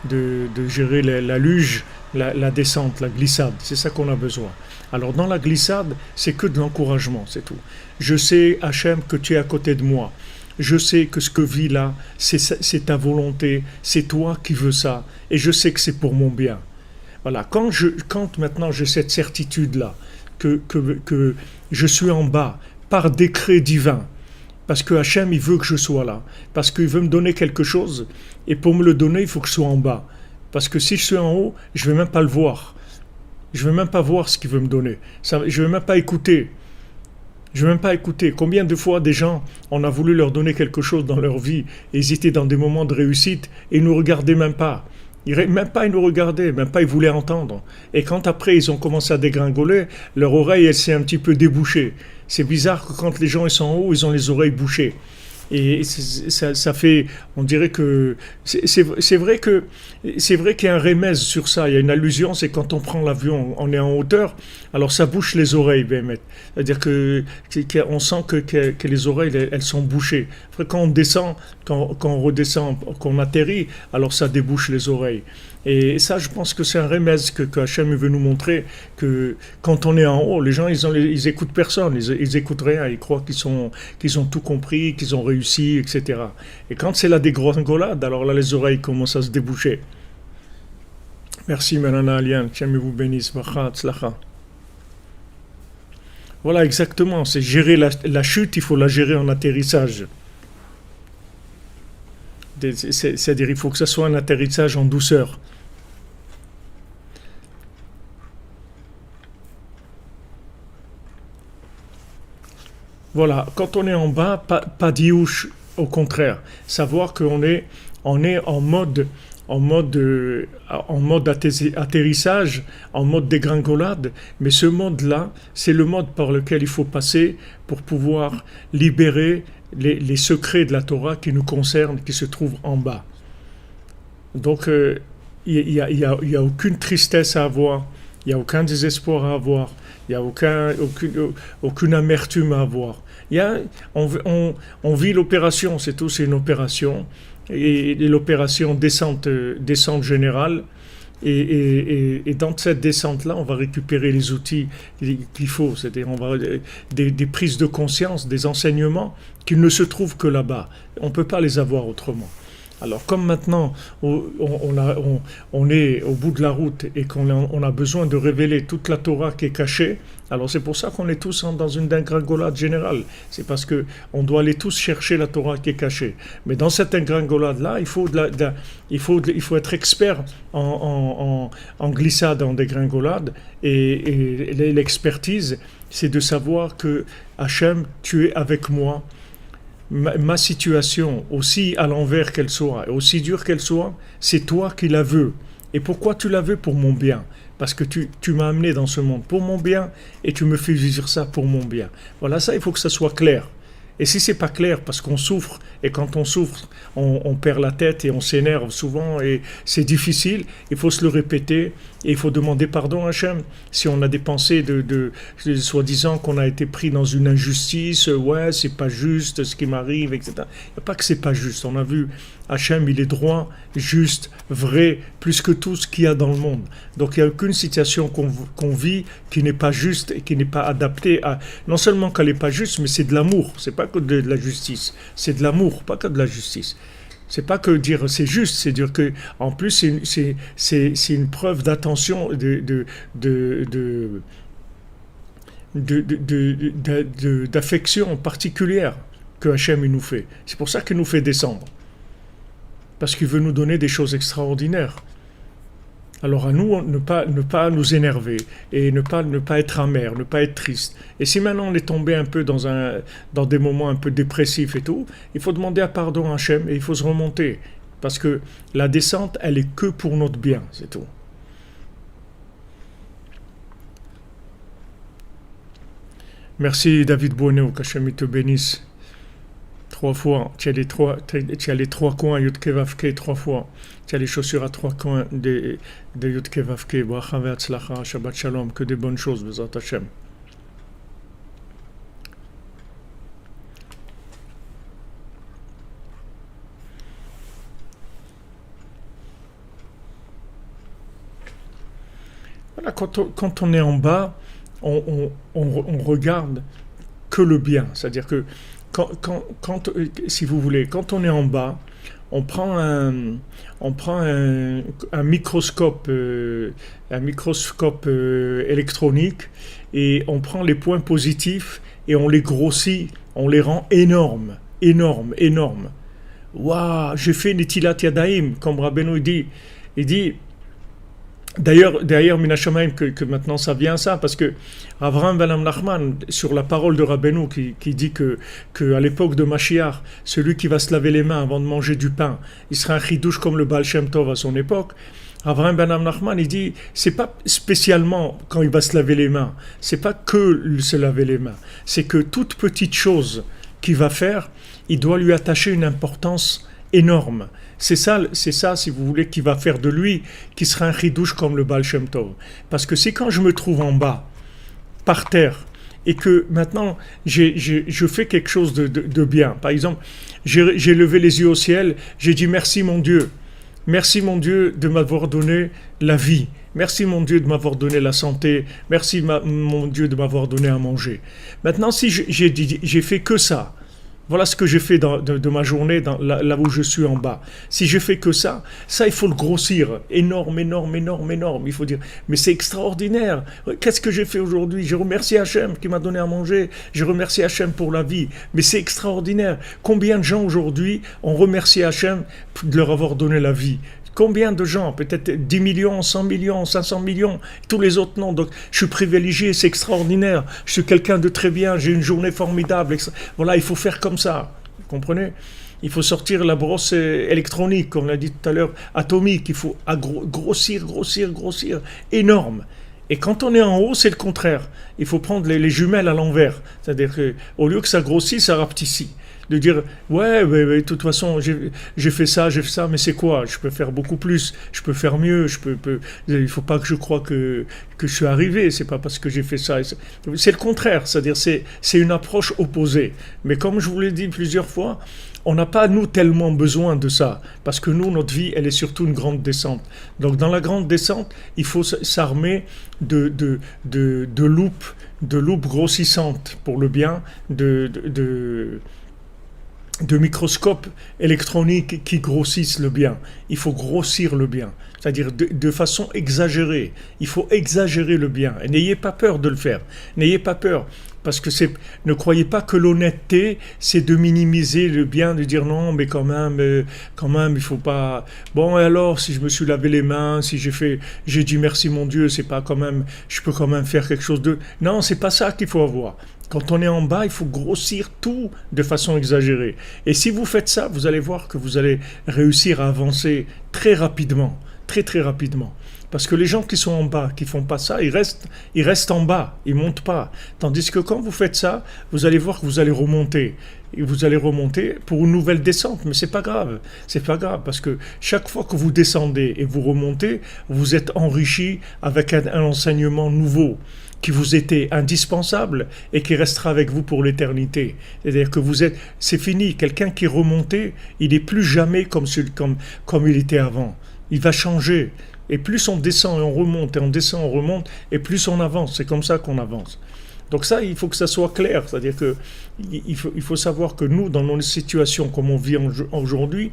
de gérer la luge, la descente, la glissade, c'est ça qu'on a besoin. Alors dans la glissade, c'est que de l'encouragement, c'est tout. Je sais, Hachem, que tu es à côté de moi. Je sais que ce que vis là, c'est ta volonté, c'est toi qui veux ça, et je sais que c'est pour mon bien. Voilà, quand maintenant j'ai cette certitude-là, que je suis en bas, par décret divin, parce que Hachem, il veut que je sois là, parce qu'il veut me donner quelque chose, et pour me le donner, il faut que je sois en bas. Parce que si je suis en haut, je ne vais même pas le voir. Je ne vais même pas voir ce qu'il veut me donner. Je ne vais même pas écouter. Combien de fois des gens, on a voulu leur donner quelque chose dans leur vie, et ils étaient dans des moments de réussite, et ils ne nous regardaient même pas. Ils nous regardaient, même pas ils voulaient entendre. Et quand après ils ont commencé à dégringoler, leur oreille, elle s'est un petit peu débouchée. C'est bizarre que quand les gens ils sont en haut, ils ont les oreilles bouchées. Et ça fait, on dirait que c'est vrai qu'il y a un remèze sur ça. Il y a une allusion, c'est quand on prend l'avion, on est en hauteur, alors ça bouche les oreilles, Bémet. C'est-à-dire qu'on sent que les oreilles elles sont bouchées. Après, quand on descend, quand on redescend, qu'on atterrit, alors ça débouche les oreilles. Et ça, je pense que c'est un remèze que Hachem veut nous montrer, que quand on est en haut, les gens, ils écoutent personne, ils écoutent rien, ils croient qu'ils ont tout compris, qu'ils ont réussi, etc. Et quand c'est la dégringolade, alors là, les oreilles commencent à se déboucher. Merci, Manana Alian, Hachem vous bénisse, Bracha, Tzlacha. Voilà, exactement, c'est gérer la chute, il faut la gérer en atterrissage. C'est-à-dire, il faut que ça soit un atterrissage en douceur. Voilà, quand on est en bas, pas d'youch, au contraire. Savoir qu'on est en mode atterrissage, en mode dégringolade, mais ce mode-là, c'est le mode par lequel il faut passer pour pouvoir libérer les secrets de la Torah qui nous concernent, qui se trouvent en bas. Donc, il n'y a aucune tristesse à avoir, Il n'y a aucun désespoir à avoir. Il n'y a aucune amertume à avoir. On vit l'opération, c'est tout, c'est une opération. Et l'opération descente générale. Et dans cette descente-là, on va récupérer les outils qu'il faut. C'est-à-dire, on va des prises de conscience, des enseignements qui ne se trouvent que là-bas. On ne peut pas les avoir autrement. Alors, comme maintenant, on est au bout de la route et qu'on a besoin de révéler toute la Torah qui est cachée, alors c'est pour ça qu'on est tous dans une dégringolade générale. C'est parce qu'on doit aller tous chercher la Torah qui est cachée. Mais dans cette dégringolade-là, il faut être expert en glissade, en dégringolade. Et l'expertise, c'est de savoir que Hachem, tu es avec moi. Ma situation, aussi à l'envers qu'elle soit, aussi dure qu'elle soit, c'est toi qui la veux. Et pourquoi tu la veux? Pour mon bien. Parce que tu m'as amené dans ce monde pour mon bien et tu me fais vivre ça pour mon bien. Voilà, ça, il faut que ça soit clair. Et si c'est pas clair, parce qu'on souffre, et quand on souffre, on perd la tête et on s'énerve souvent, et c'est difficile, il faut se le répéter, et il faut demander pardon à Hachem. Si on a des pensées de soi-disant qu'on a été pris dans une injustice, ouais, c'est pas juste ce qui m'arrive, etc. Il n'y a pas que c'est pas juste. On a vu, Hachem, il est droit, juste, vrai, plus que tout ce qu'il y a dans le monde. Donc il n'y a aucune situation qu'on vit qui n'est pas juste et qui n'est pas adaptée à... Non seulement qu'elle n'est pas juste, mais c'est de l'amour. C'est pas que de la justice. C'est de l'amour, pas que de la justice. C'est pas que dire c'est juste, c'est dire que en plus c'est une preuve d'attention, d'affection particulière que Hachem il nous fait. C'est pour ça qu'il nous fait descendre. Parce qu'il veut nous donner des choses extraordinaires. Alors à nous, ne pas nous énerver et ne pas être amer, ne pas être triste. Et si maintenant on est tombé un peu dans des moments un peu dépressifs et tout, il faut demander pardon à Hachem et il faut se remonter. Parce que la descente, elle est que pour notre bien, c'est tout. Merci David Bonneau, qu'Hachem te bénisse. 3 fois, tu as les 3 coins Yud-Ke Vav-Ke 3 fois. Tu as les chaussures à 3 coins de Yud-Ke Vav-Ke. Bracha ve'atzlacha, Shabbat Shalom, que des bonnes choses, Bezat Hashem. Voilà, quand on est en bas, on regarde que le bien. C'est-à-dire que si vous voulez, quand on est en bas, on prend un microscope, électronique et on prend les points positifs et on les grossit, on les rend énormes, énormes, énormes. Waouh, j'ai fait Netilat Yadayim, comme Rabbeinu dit. Il dit, D'ailleurs, Minashamayim, que maintenant ça vient ça, parce que Avraham Ben Nachman, sur la parole de Rabbeinu, qui dit que à l'époque de Mashiach, celui qui va se laver les mains avant de manger du pain, il sera un chidouche comme le Baal Shem Tov à son époque. Avraham Ben Nachman, il dit, c'est pas spécialement quand il va se laver les mains, c'est pas que se laver les mains, c'est que toute petite chose qu'il va faire, il doit lui attacher une importance énorme. C'est ça, si vous voulez, qui va faire de lui, qui sera un chidouche comme le Baal Shem Tov. Parce que c'est quand je me trouve en bas, par terre, et que maintenant, je fais quelque chose de bien. Par exemple, j'ai levé les yeux au ciel, j'ai dit merci mon Dieu. Merci mon Dieu de m'avoir donné la vie. Merci mon Dieu de m'avoir donné la santé. Merci mon Dieu de m'avoir donné à manger. Maintenant, si j'ai fait que ça, voilà ce que j'ai fait de ma journée là où je suis en bas. Si je fais que ça, il faut le grossir. Énorme, énorme, énorme, énorme. Il faut dire, mais c'est extraordinaire. Qu'est-ce que j'ai fait aujourd'hui? Je remercie Hachem qui m'a donné à manger. Je remercie Hachem pour la vie. Mais c'est extraordinaire. Combien de gens aujourd'hui ont remercié Hachem de leur avoir donné la vie? Combien de gens? Peut-être 10 millions, 100 millions, 500 millions, tous les autres non. Donc je suis privilégié, c'est extraordinaire. Je suis quelqu'un de très bien, j'ai une journée formidable. Voilà, il faut faire comme ça. Vous comprenez? Il faut sortir la brosse électronique, comme on l'a dit tout à l'heure, atomique. Il faut grossir, grossir, grossir. Énorme. Et quand on est en haut, c'est le contraire. Il faut prendre les jumelles à l'envers. C'est-à-dire qu'au lieu que ça grossit, ça rapetissit. de dire ouais, de toute façon j'ai fait ça, mais c'est quoi? Je peux faire beaucoup plus, je peux faire mieux, il faut pas que je croie que je suis arrivé, c'est pas parce que j'ai fait ça. C'est le contraire, c'est-à-dire c'est une approche opposée. Mais comme je vous l'ai dit plusieurs fois, on n'a pas, nous, tellement besoin de ça. Parce que nous, notre vie, elle est surtout une grande descente. Donc, dans la grande descente, il faut s'armer de loupes grossissantes pour le bien, de microscopes électroniques qui grossissent le bien. Il faut grossir le bien, c'est-à-dire de façon exagérée. Il faut exagérer le bien. Et n'ayez pas peur de le faire. N'ayez pas peur. Parce que ne croyez pas que l'honnêteté, c'est de minimiser le bien, de dire non, mais quand même, il faut pas. Bon, et alors, si je me suis lavé les mains, si j'ai dit merci mon Dieu, c'est pas quand même, je peux quand même faire quelque chose de. Non, c'est pas ça qu'il faut avoir. Quand on est en bas, il faut grossir tout de façon exagérée. Et si vous faites ça, vous allez voir que vous allez réussir à avancer très rapidement, très très rapidement. Parce que les gens qui sont en bas, qui font pas ça, ils restent en bas, ils montent pas. Tandis que quand vous faites ça, vous allez voir que vous allez remonter. Et vous allez remonter pour une nouvelle descente. Mais c'est pas grave. C'est pas grave parce que chaque fois que vous descendez et vous remontez, vous êtes enrichi avec un enseignement nouveau qui vous était indispensable et qui restera avec vous pour l'éternité. C'est-à-dire que c'est fini. Quelqu'un qui est remonté, il n'est plus jamais comme il était avant. Il va changer. Et plus on descend et on remonte, et on descend, on remonte, et plus on avance. C'est comme ça qu'on avance. Donc ça, il faut que ça soit clair. C'est-à-dire que il faut savoir que nous, dans nos situations comme on vit aujourd'hui,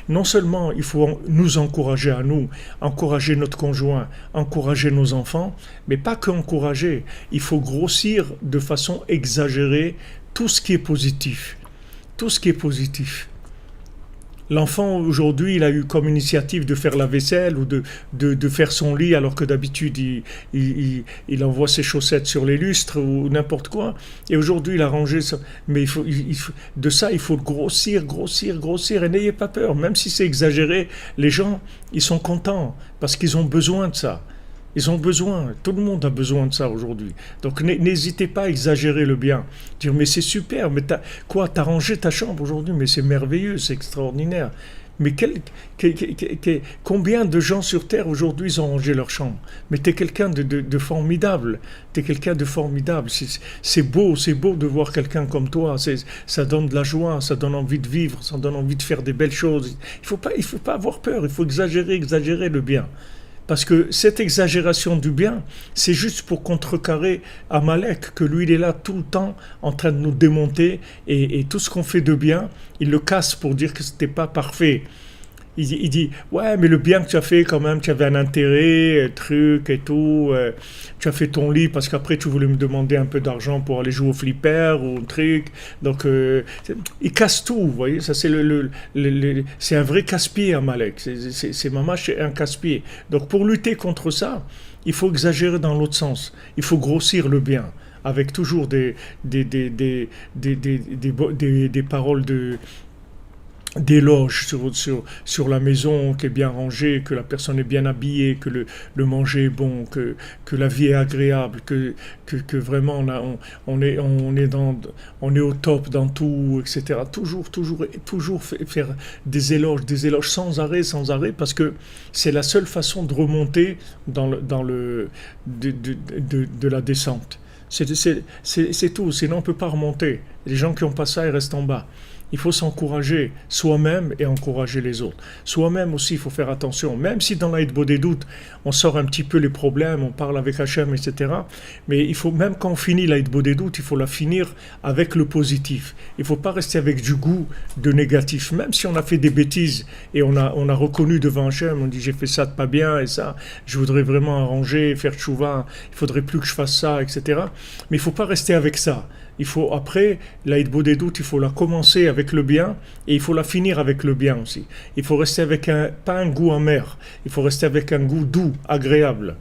non seulement il faut nous encourager à nous, encourager notre conjoint, encourager nos enfants, mais pas que encourager. Il faut grossir de façon exagérée tout ce qui est positif. Tout ce qui est positif. L'enfant, aujourd'hui, il a eu comme initiative de faire la vaisselle ou de faire son lit, alors que d'habitude, il envoie ses chaussettes sur les lustres ou n'importe quoi. Et aujourd'hui, il a rangé ça. Mais de ça, il faut grossir. Et n'ayez pas peur. Même si c'est exagéré, les gens, ils sont contents parce qu'ils ont besoin de ça. Ils ont besoin, tout le monde a besoin de ça aujourd'hui. Donc n'hésitez pas à exagérer le bien. Dire mais c'est super, mais t'as rangé ta chambre aujourd'hui, mais c'est merveilleux, c'est extraordinaire. Mais combien de gens sur Terre aujourd'hui ont rangé leur chambre? Mais t'es quelqu'un de formidable. T'es quelqu'un de formidable. C'est beau de voir quelqu'un comme toi. Ça donne de la joie, ça donne envie de vivre, ça donne envie de faire des belles choses. Il faut pas avoir peur, il faut exagérer le bien. Parce que cette exagération du bien, c'est juste pour contrecarrer Amalek, que lui, il est là tout le temps en train de nous démonter, et tout ce qu'on fait de bien, il le casse pour dire que c'était pas parfait. Il dit, ouais, mais le bien que tu as fait quand même, tu avais un intérêt, truc et tout, tu as fait ton lit parce qu'après tu voulais me demander un peu d'argent pour aller jouer au flipper ou un truc. Donc, il casse tout, vous voyez, ça c'est un vrai casse-pied, Amalek. C'est Mamash, c'est un casse-pied. Donc, pour lutter contre ça, il faut exagérer dans l'autre sens. Il faut grossir le bien, avec toujours des paroles d'éloge sur la maison qui est bien rangée, que la personne est bien habillée, que le manger est bon, que la vie est agréable, que vraiment on est au top dans tout, etc. Toujours faire des éloges sans arrêt, parce que c'est la seule façon de remonter de la descente. C'est tout, sinon on ne peut pas remonter. Les gens qui n'ont pas ça, ils restent en bas. Il faut s'encourager soi-même et encourager les autres. Soi-même aussi, il faut faire attention. Même si dans l'Aïd des doutes, on sort un petit peu les problèmes, on parle avec Hachem, etc. Mais il faut, même quand on finit l'Aïd des doutes, il faut la finir avec le positif. Il ne faut pas rester avec du goût de négatif. Même si on a fait des bêtises et on a reconnu devant Hachem, on dit j'ai fait ça de pas bien et ça, je voudrais vraiment arranger, faire tchouva, il faudrait plus que je fasse ça, etc. Mais il ne faut pas rester avec ça. Il faut, après, l'Aïd des doutes, il faut la commencer avec le bien et il faut la finir avec le bien aussi. Il faut rester avec pas un goût amer, il faut rester avec un goût doux, agréable.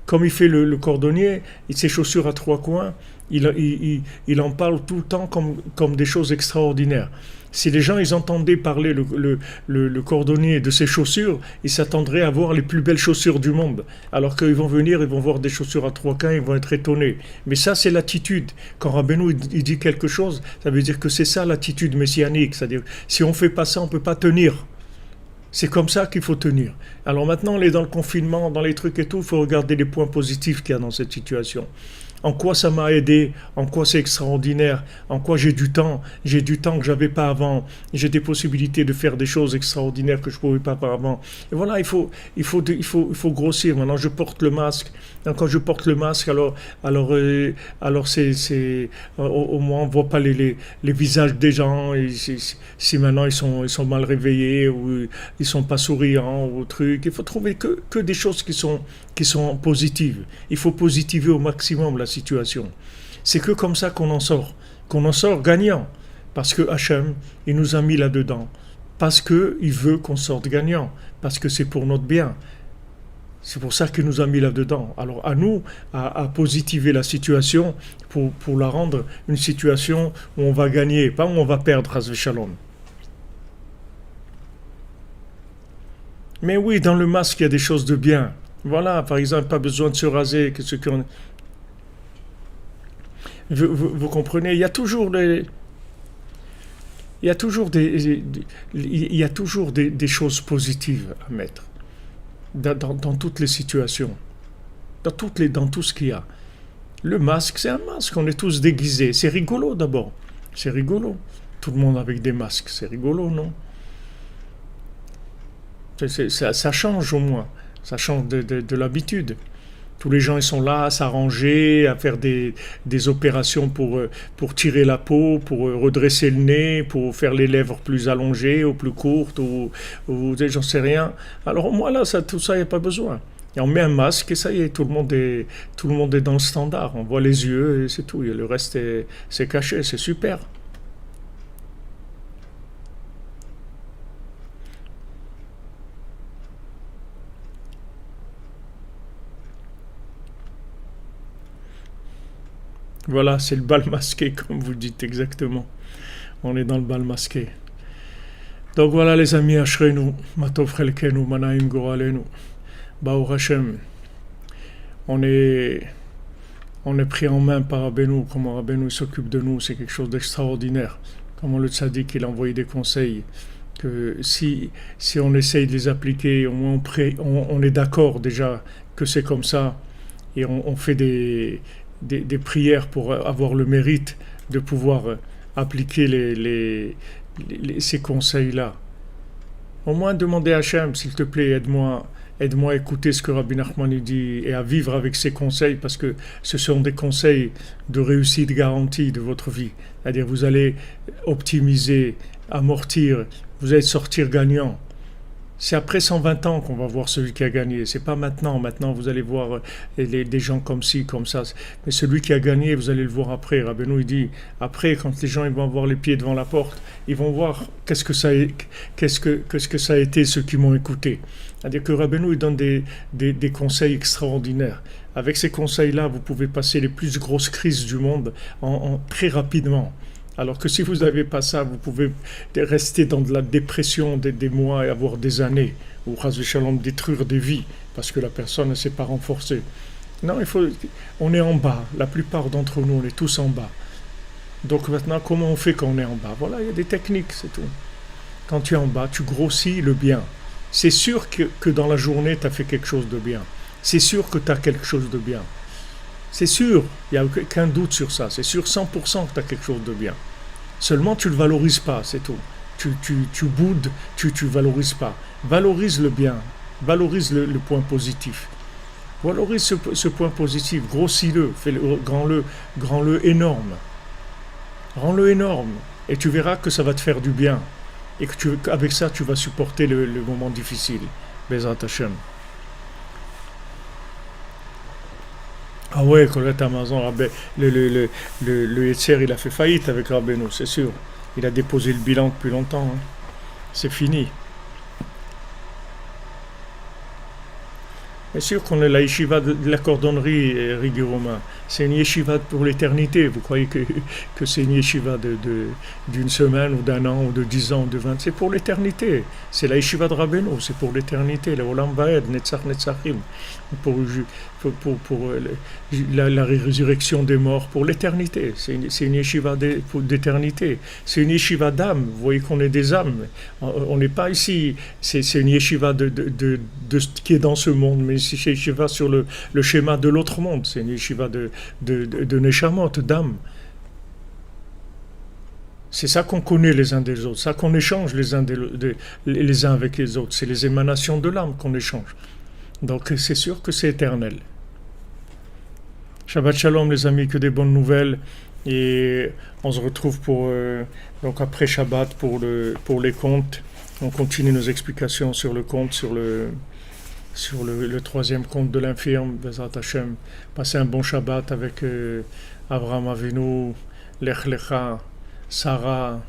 comme il fait le cordonnier, ses chaussures à trois coins, il en parle tout le temps comme des choses extraordinaires. Si les gens ils entendaient parler le cordonnier de ses chaussures, ils s'attendraient à voir les plus belles chaussures du monde. Alors qu'ils vont venir, ils vont voir des chaussures à trois coins, ils vont être étonnés. Mais ça, c'est l'attitude. Quand Rabbeinu il dit quelque chose, ça veut dire que c'est ça l'attitude messianique. C'est-à-dire, si on ne fait pas ça, on ne peut pas tenir. C'est comme ça qu'il faut tenir. Alors maintenant, on est dans le confinement, dans les trucs et tout, il faut regarder les points positifs qu'il y a dans cette situation. En quoi ça m'a aidé, en quoi c'est extraordinaire, en quoi j'ai du temps que j'avais pas avant, j'ai des possibilités de faire des choses extraordinaires que je pouvais pas faire avant. Et voilà, il faut grossir. Maintenant, je porte le masque. Et quand je porte le masque, alors au moins on voit pas les visages des gens. Et si maintenant ils sont mal réveillés ou ils sont pas souriants ou truc, il faut trouver que des choses qui sont positives. Il faut positiver au maximum la situation. C'est que comme ça qu'on en sort gagnant. Parce que Hachem, il nous a mis là-dedans. Parce qu'il veut qu'on sorte gagnant. Parce que c'est pour notre bien. C'est pour ça qu'il nous a mis là-dedans. Alors à nous, à positiver la situation pour la rendre une situation où on va gagner, pas où on va perdre, Hasve Shalom. Mais oui, dans le masque, il y a des choses de bien. Voilà, par exemple, pas besoin de se raser. Vous comprenez, il y a toujours des choses positives à mettre dans toutes les situations, dans tout ce qu'il y a. Le masque, c'est un masque, on est tous déguisés. C'est rigolo d'abord, c'est rigolo. Tout le monde avec des masques, c'est rigolo, non? Ça change au moins, ça change de l'habitude. Tous les gens ils sont là à s'arranger, à faire des opérations pour tirer la peau, pour redresser le nez, pour faire les lèvres plus allongées ou plus courtes, ou j'en sais rien. Alors moi là, tout ça, il n'y a pas besoin. Et on met un masque et ça y est, tout le monde est dans le standard. On voit les yeux et c'est tout. Et le reste, c'est caché, c'est super. Voilà, c'est le bal masqué, comme vous dites exactement. On est dans le bal masqué. Donc voilà les amis, Ashrenu, Matov Chelkenu, Manaim Goralenu, Baou Hashem. On est, on est pris en main par Rabbeinu, comment Rabbeinu s'occupe de nous, c'est quelque chose d'extraordinaire. Comment le tzaddik, il a envoyé des conseils, que si on essaye de les appliquer, au moins on est d'accord déjà que c'est comme ça, et on fait des prières pour avoir le mérite de pouvoir appliquer ces conseils-là. Au moins demander à Hachem, s'il te plaît, aide-moi à écouter ce que Rabbi Nachman dit et à vivre avec ces conseils, parce que ce sont des conseils de réussite garantie de votre vie. C'est-à-dire vous allez optimiser, amortir, vous allez sortir gagnant. C'est après 120 ans qu'on va voir celui qui a gagné. C'est pas maintenant. Maintenant, vous allez voir des gens comme ci, comme ça. Mais celui qui a gagné, vous allez le voir après. Rabbeinu, il dit, après, quand les gens ils vont avoir les pieds devant la porte, ils vont voir qu'est-ce que ça a été ceux qui m'ont écouté. C'est-à-dire que Rabbeinu, il donne des conseils extraordinaires. Avec ces conseils-là, vous pouvez passer les plus grosses crises du monde très rapidement. Alors que si vous n'avez pas ça, vous pouvez rester dans de la dépression des mois et avoir des années, ou Chas v'Shalom détruire des vies, parce que la personne ne s'est pas renforcée. Non, on est en bas. La plupart d'entre nous, on est tous en bas. Donc maintenant, comment on fait quand on est en bas? Voilà, il y a des techniques, c'est tout. Quand tu es en bas, tu grossis le bien. C'est sûr que dans la journée, tu as fait quelque chose de bien. C'est sûr que tu as quelque chose de bien. C'est sûr, il n'y a aucun doute sur ça. C'est sûr 100% que tu as quelque chose de bien. Seulement, tu ne le valorises pas, c'est tout. Tu boudes, tu ne valorises pas. Valorise le bien, valorise le point positif. Valorise ce point positif, grossis-le, grand-le énorme. Rends-le énorme, et tu verras que ça va te faire du bien. Et qu'avec ça, tu vas supporter le moment difficile. Bezrat Hashem. Ah ouais, Colette Amazon, le Yetzer, il a fait faillite avec Rabbeinu, c'est sûr. Il a déposé le bilan depuis longtemps. Hein. C'est fini. Bien sûr qu'on est la yeshiva de la cordonnerie, Rigui Romain. C'est une yeshiva pour l'éternité. Vous croyez que c'est une yeshiva d'une semaine ou d'un an ou de 10 ans ou de 20? C'est pour l'éternité. C'est la yeshiva de Rabbeinu, c'est pour l'éternité. Le Olam Vaed, Netzach Netzachim. Pour, la résurrection des morts, pour l'éternité. C'est une yeshiva d'éternité. C'est une yeshiva d'âme. Vous voyez qu'on est des âmes. On n'est pas ici. C'est une yeshiva de ce qui est dans ce monde, mais c'est une yeshiva sur le schéma de l'autre monde. C'est une yeshiva de Neshamot, d'âme. C'est ça qu'on connaît les uns des autres, ça qu'on échange les uns avec les autres. C'est les émanations de l'âme qu'on échange. Donc c'est sûr que c'est éternel. Shabbat Shalom les amis, que des bonnes nouvelles. Et on se retrouve donc après Shabbat pour les contes. On continue nos explications sur le conte, sur le troisième conte de l'infirme, Bezrat Hashem. Passez un bon Shabbat avec Avraham Avinu, Lech Lecha, Sarah,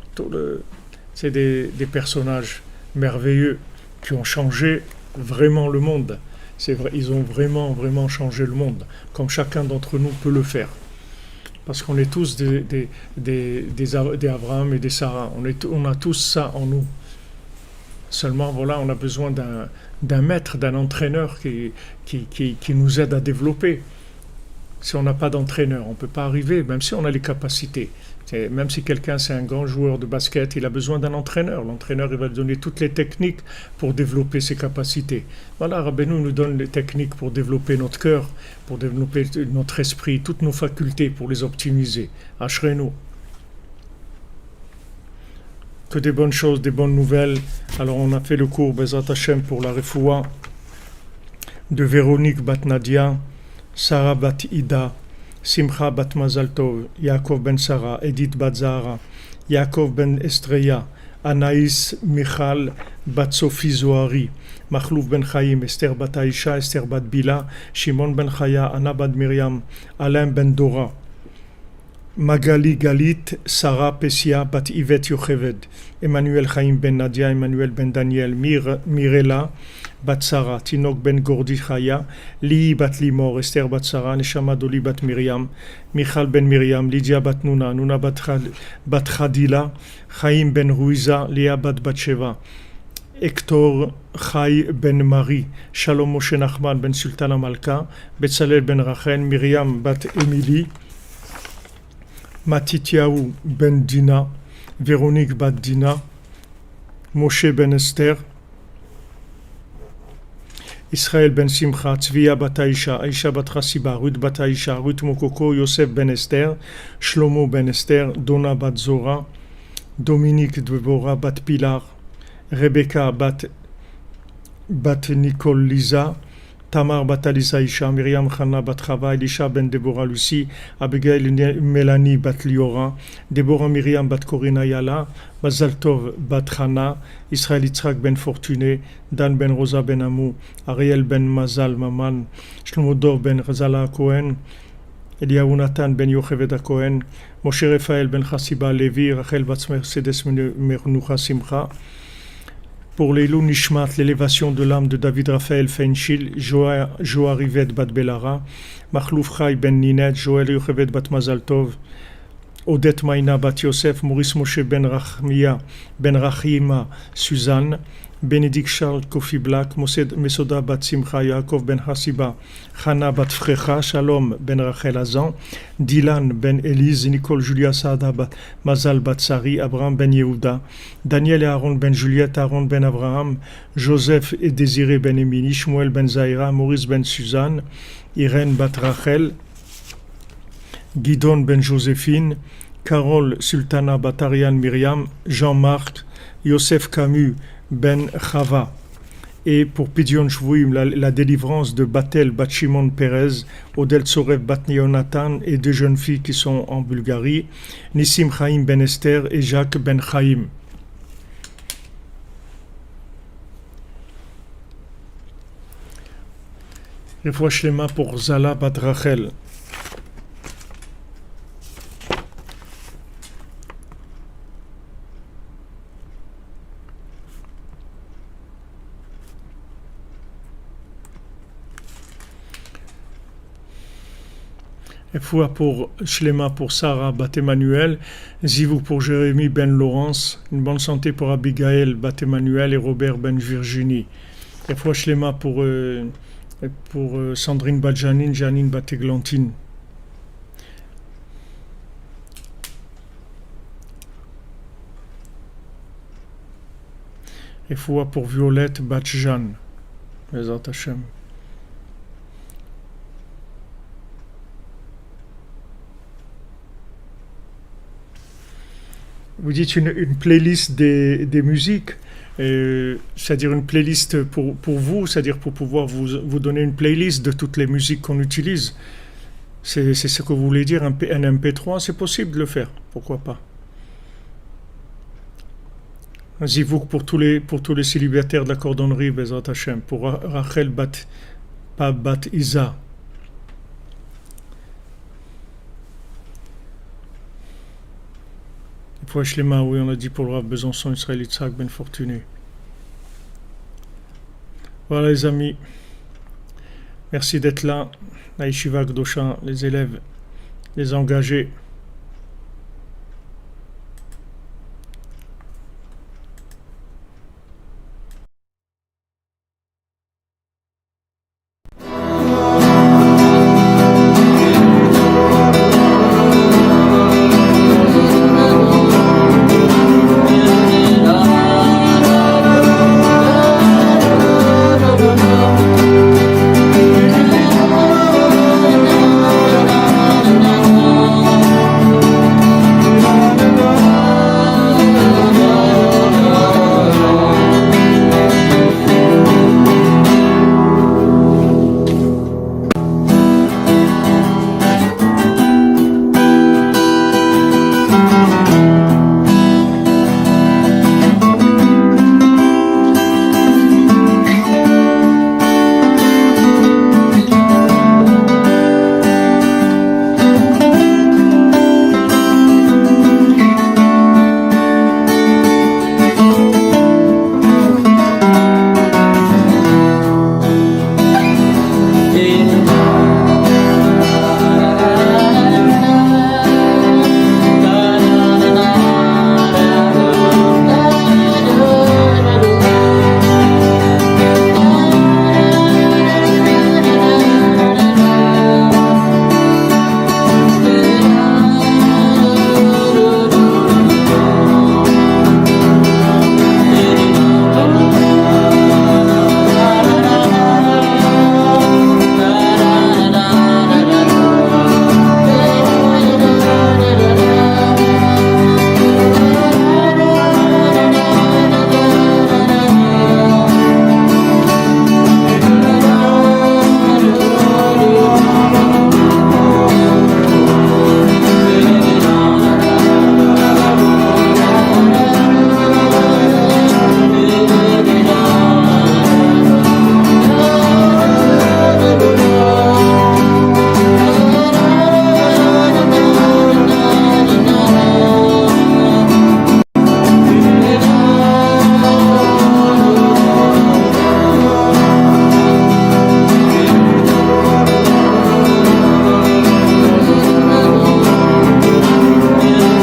c'est des personnages merveilleux qui ont changé vraiment le monde. C'est vrai, ils ont vraiment, vraiment changé le monde, comme chacun d'entre nous peut le faire. Parce qu'on est tous des Abraham et des Sarah. On a tous ça en nous. Seulement, voilà, on a besoin d'un maître, d'un entraîneur qui nous aide à développer. Si on n'a pas d'entraîneur, on ne peut pas arriver, même si on a les capacités. Même si quelqu'un c'est un grand joueur de basket, il a besoin d'un entraîneur. L'entraîneur, il va lui donner toutes les techniques pour développer ses capacités. Voilà, Rabbeinu nous donne les techniques pour développer notre cœur, pour développer notre esprit, toutes nos facultés, pour les optimiser. Ashrenu. Que des bonnes choses, des bonnes nouvelles. Alors on a fait le cours Bezrat Hashem pour la refoua de Véronique Bat Nadia, Sarah Bat Ida, Simcha Bat Mazal Tov, Yaakov Ben Sarah, Edith Bat Zahara, Yaakov Ben Estreya, Anaïs Michal Bat Sophie Zohari, Machlouf Ben Chaim, Esther Bat Aisha, Esther Bat Bila, Shimon Ben Chaya, Anna Bat Miriam, Alain Ben Dora, Magali Galit, Sarah Pessia, Bat Yvette Yocheved, Emmanuel Chaim Ben Nadia, Emmanuel Ben Daniel, Mirela, Bat Sarah, Tinok Ben Gordi Chaya, Li Bat Limor, Esther Bat Sarah, Neshama Doli Bat Miriam, Michal Ben Miriam, Lydia Bat Nuna, Nuna Bat Khadila, Chaim Ben Ruiza, Léa Bat Batsheva, Hector Chai Ben Marie, Shalom Moshe Nachman Ben Sultana Malka, Betzalel Ben Rachel, Miriam Bat Emily, Matityahu Ben Dina, Véronique Bat Dina, Moshe Ben Esther, Israël Ben Simcha, Tzviya Bat Aisha, Aisha Bat Chassiba, Ruth Bat Aisha, Ruth Mokoko, Yosef Ben Esther, Shlomo Ben Esther, Donna Bat Zora, Dominique Debora Bat Pilar, Rebecca Bat Nicole Lisa, Tamar Bat Alisa Isha, Myriam Chana Bat Chava, Elisha Ben Deborah Lucie, Abigail Mélanie Bat Liora, Deborah Myriam Bat Corina Yala, Mazal Tov Bat Chana, Israël Yitzhak Ben Fortuné, Dan Ben Rosa Ben Amou, Ariel Ben Mazal Maman, Shlomo Dor Ben Razala Cohen, Eliyahu Nathan Ben Yocheved Cohen, Moshe Raphaël Ben Chassiba Levi, Rachel Bat Mercedes Mernucha Simcha. Pour l'Elou Nishmat, l'élévation de l'âme de David Raphaël Feinchil, Joa Rivet Bat Belara, Machlouf Chai Ben Ninet, Joël Yocheved Bat Mazal Tov, Odette Maïna Bat Yosef, Maurice Moshe Ben Rachmia, Ben Rachima Suzanne, Bénédicte Charles Kofi Black, Mesoda Bat Simcha, Yaakov Ben Hasiba, Chana Bat Frecha, Shalom Ben Rachel Azan, Dylan Ben Elise, Nicole Julia Saada Bat Mazal Bat Sari, Abraham Ben Yehuda, Daniel et Aaron Ben Juliette, Aaron Ben Abraham, Joseph et Désiré Ben Emily, Shmuel Ben Zaira, Maurice Ben Suzanne, Irène Bat Rachel, Guidon Ben Joséphine, Carole Sultana Bat Ariane Myriam, Jean-Marc, Yosef Camus Ben Chava. Et pour Pidyon Shvuim, la délivrance de Batel Bat Shimon Perez, Odel Tsorev Bat Neonatan et deux jeunes filles qui sont en Bulgarie, Nissim Chaim Ben Esther et Jacques Ben Chaim. Refoua Shlema pour Zala Bat Rachel. Et fois pour Shlema pour Sarah Bat Emmanuel, Zivou pour Jérémy Ben Laurence, une bonne santé pour Abigail Bat Emmanuel et Robert Ben Virginie. Et fois Shlema pour Sandrine Bat Janine Bat Églantine. Et fois pour Violette Bat Jeanne. Bezat Hashem. Vous dites une playlist des musiques, c'est-à-dire une playlist pour vous, c'est-à-dire pour pouvoir vous donner une playlist de toutes les musiques qu'on utilise. C'est ce que vous voulez dire, un MP3, c'est possible de le faire, pourquoi pas. Zivouk pour tous les célibataires de la cordonnerie, Bezat Hashem, pour Rachel Bat Isa. Pour Shlema, oui, on a dit pour le Rav Besançon, Israël Yitzhak Ben Fortuné. Voilà les amis, merci d'être là. La Yeshiva Gdosha, les élèves, les engagés.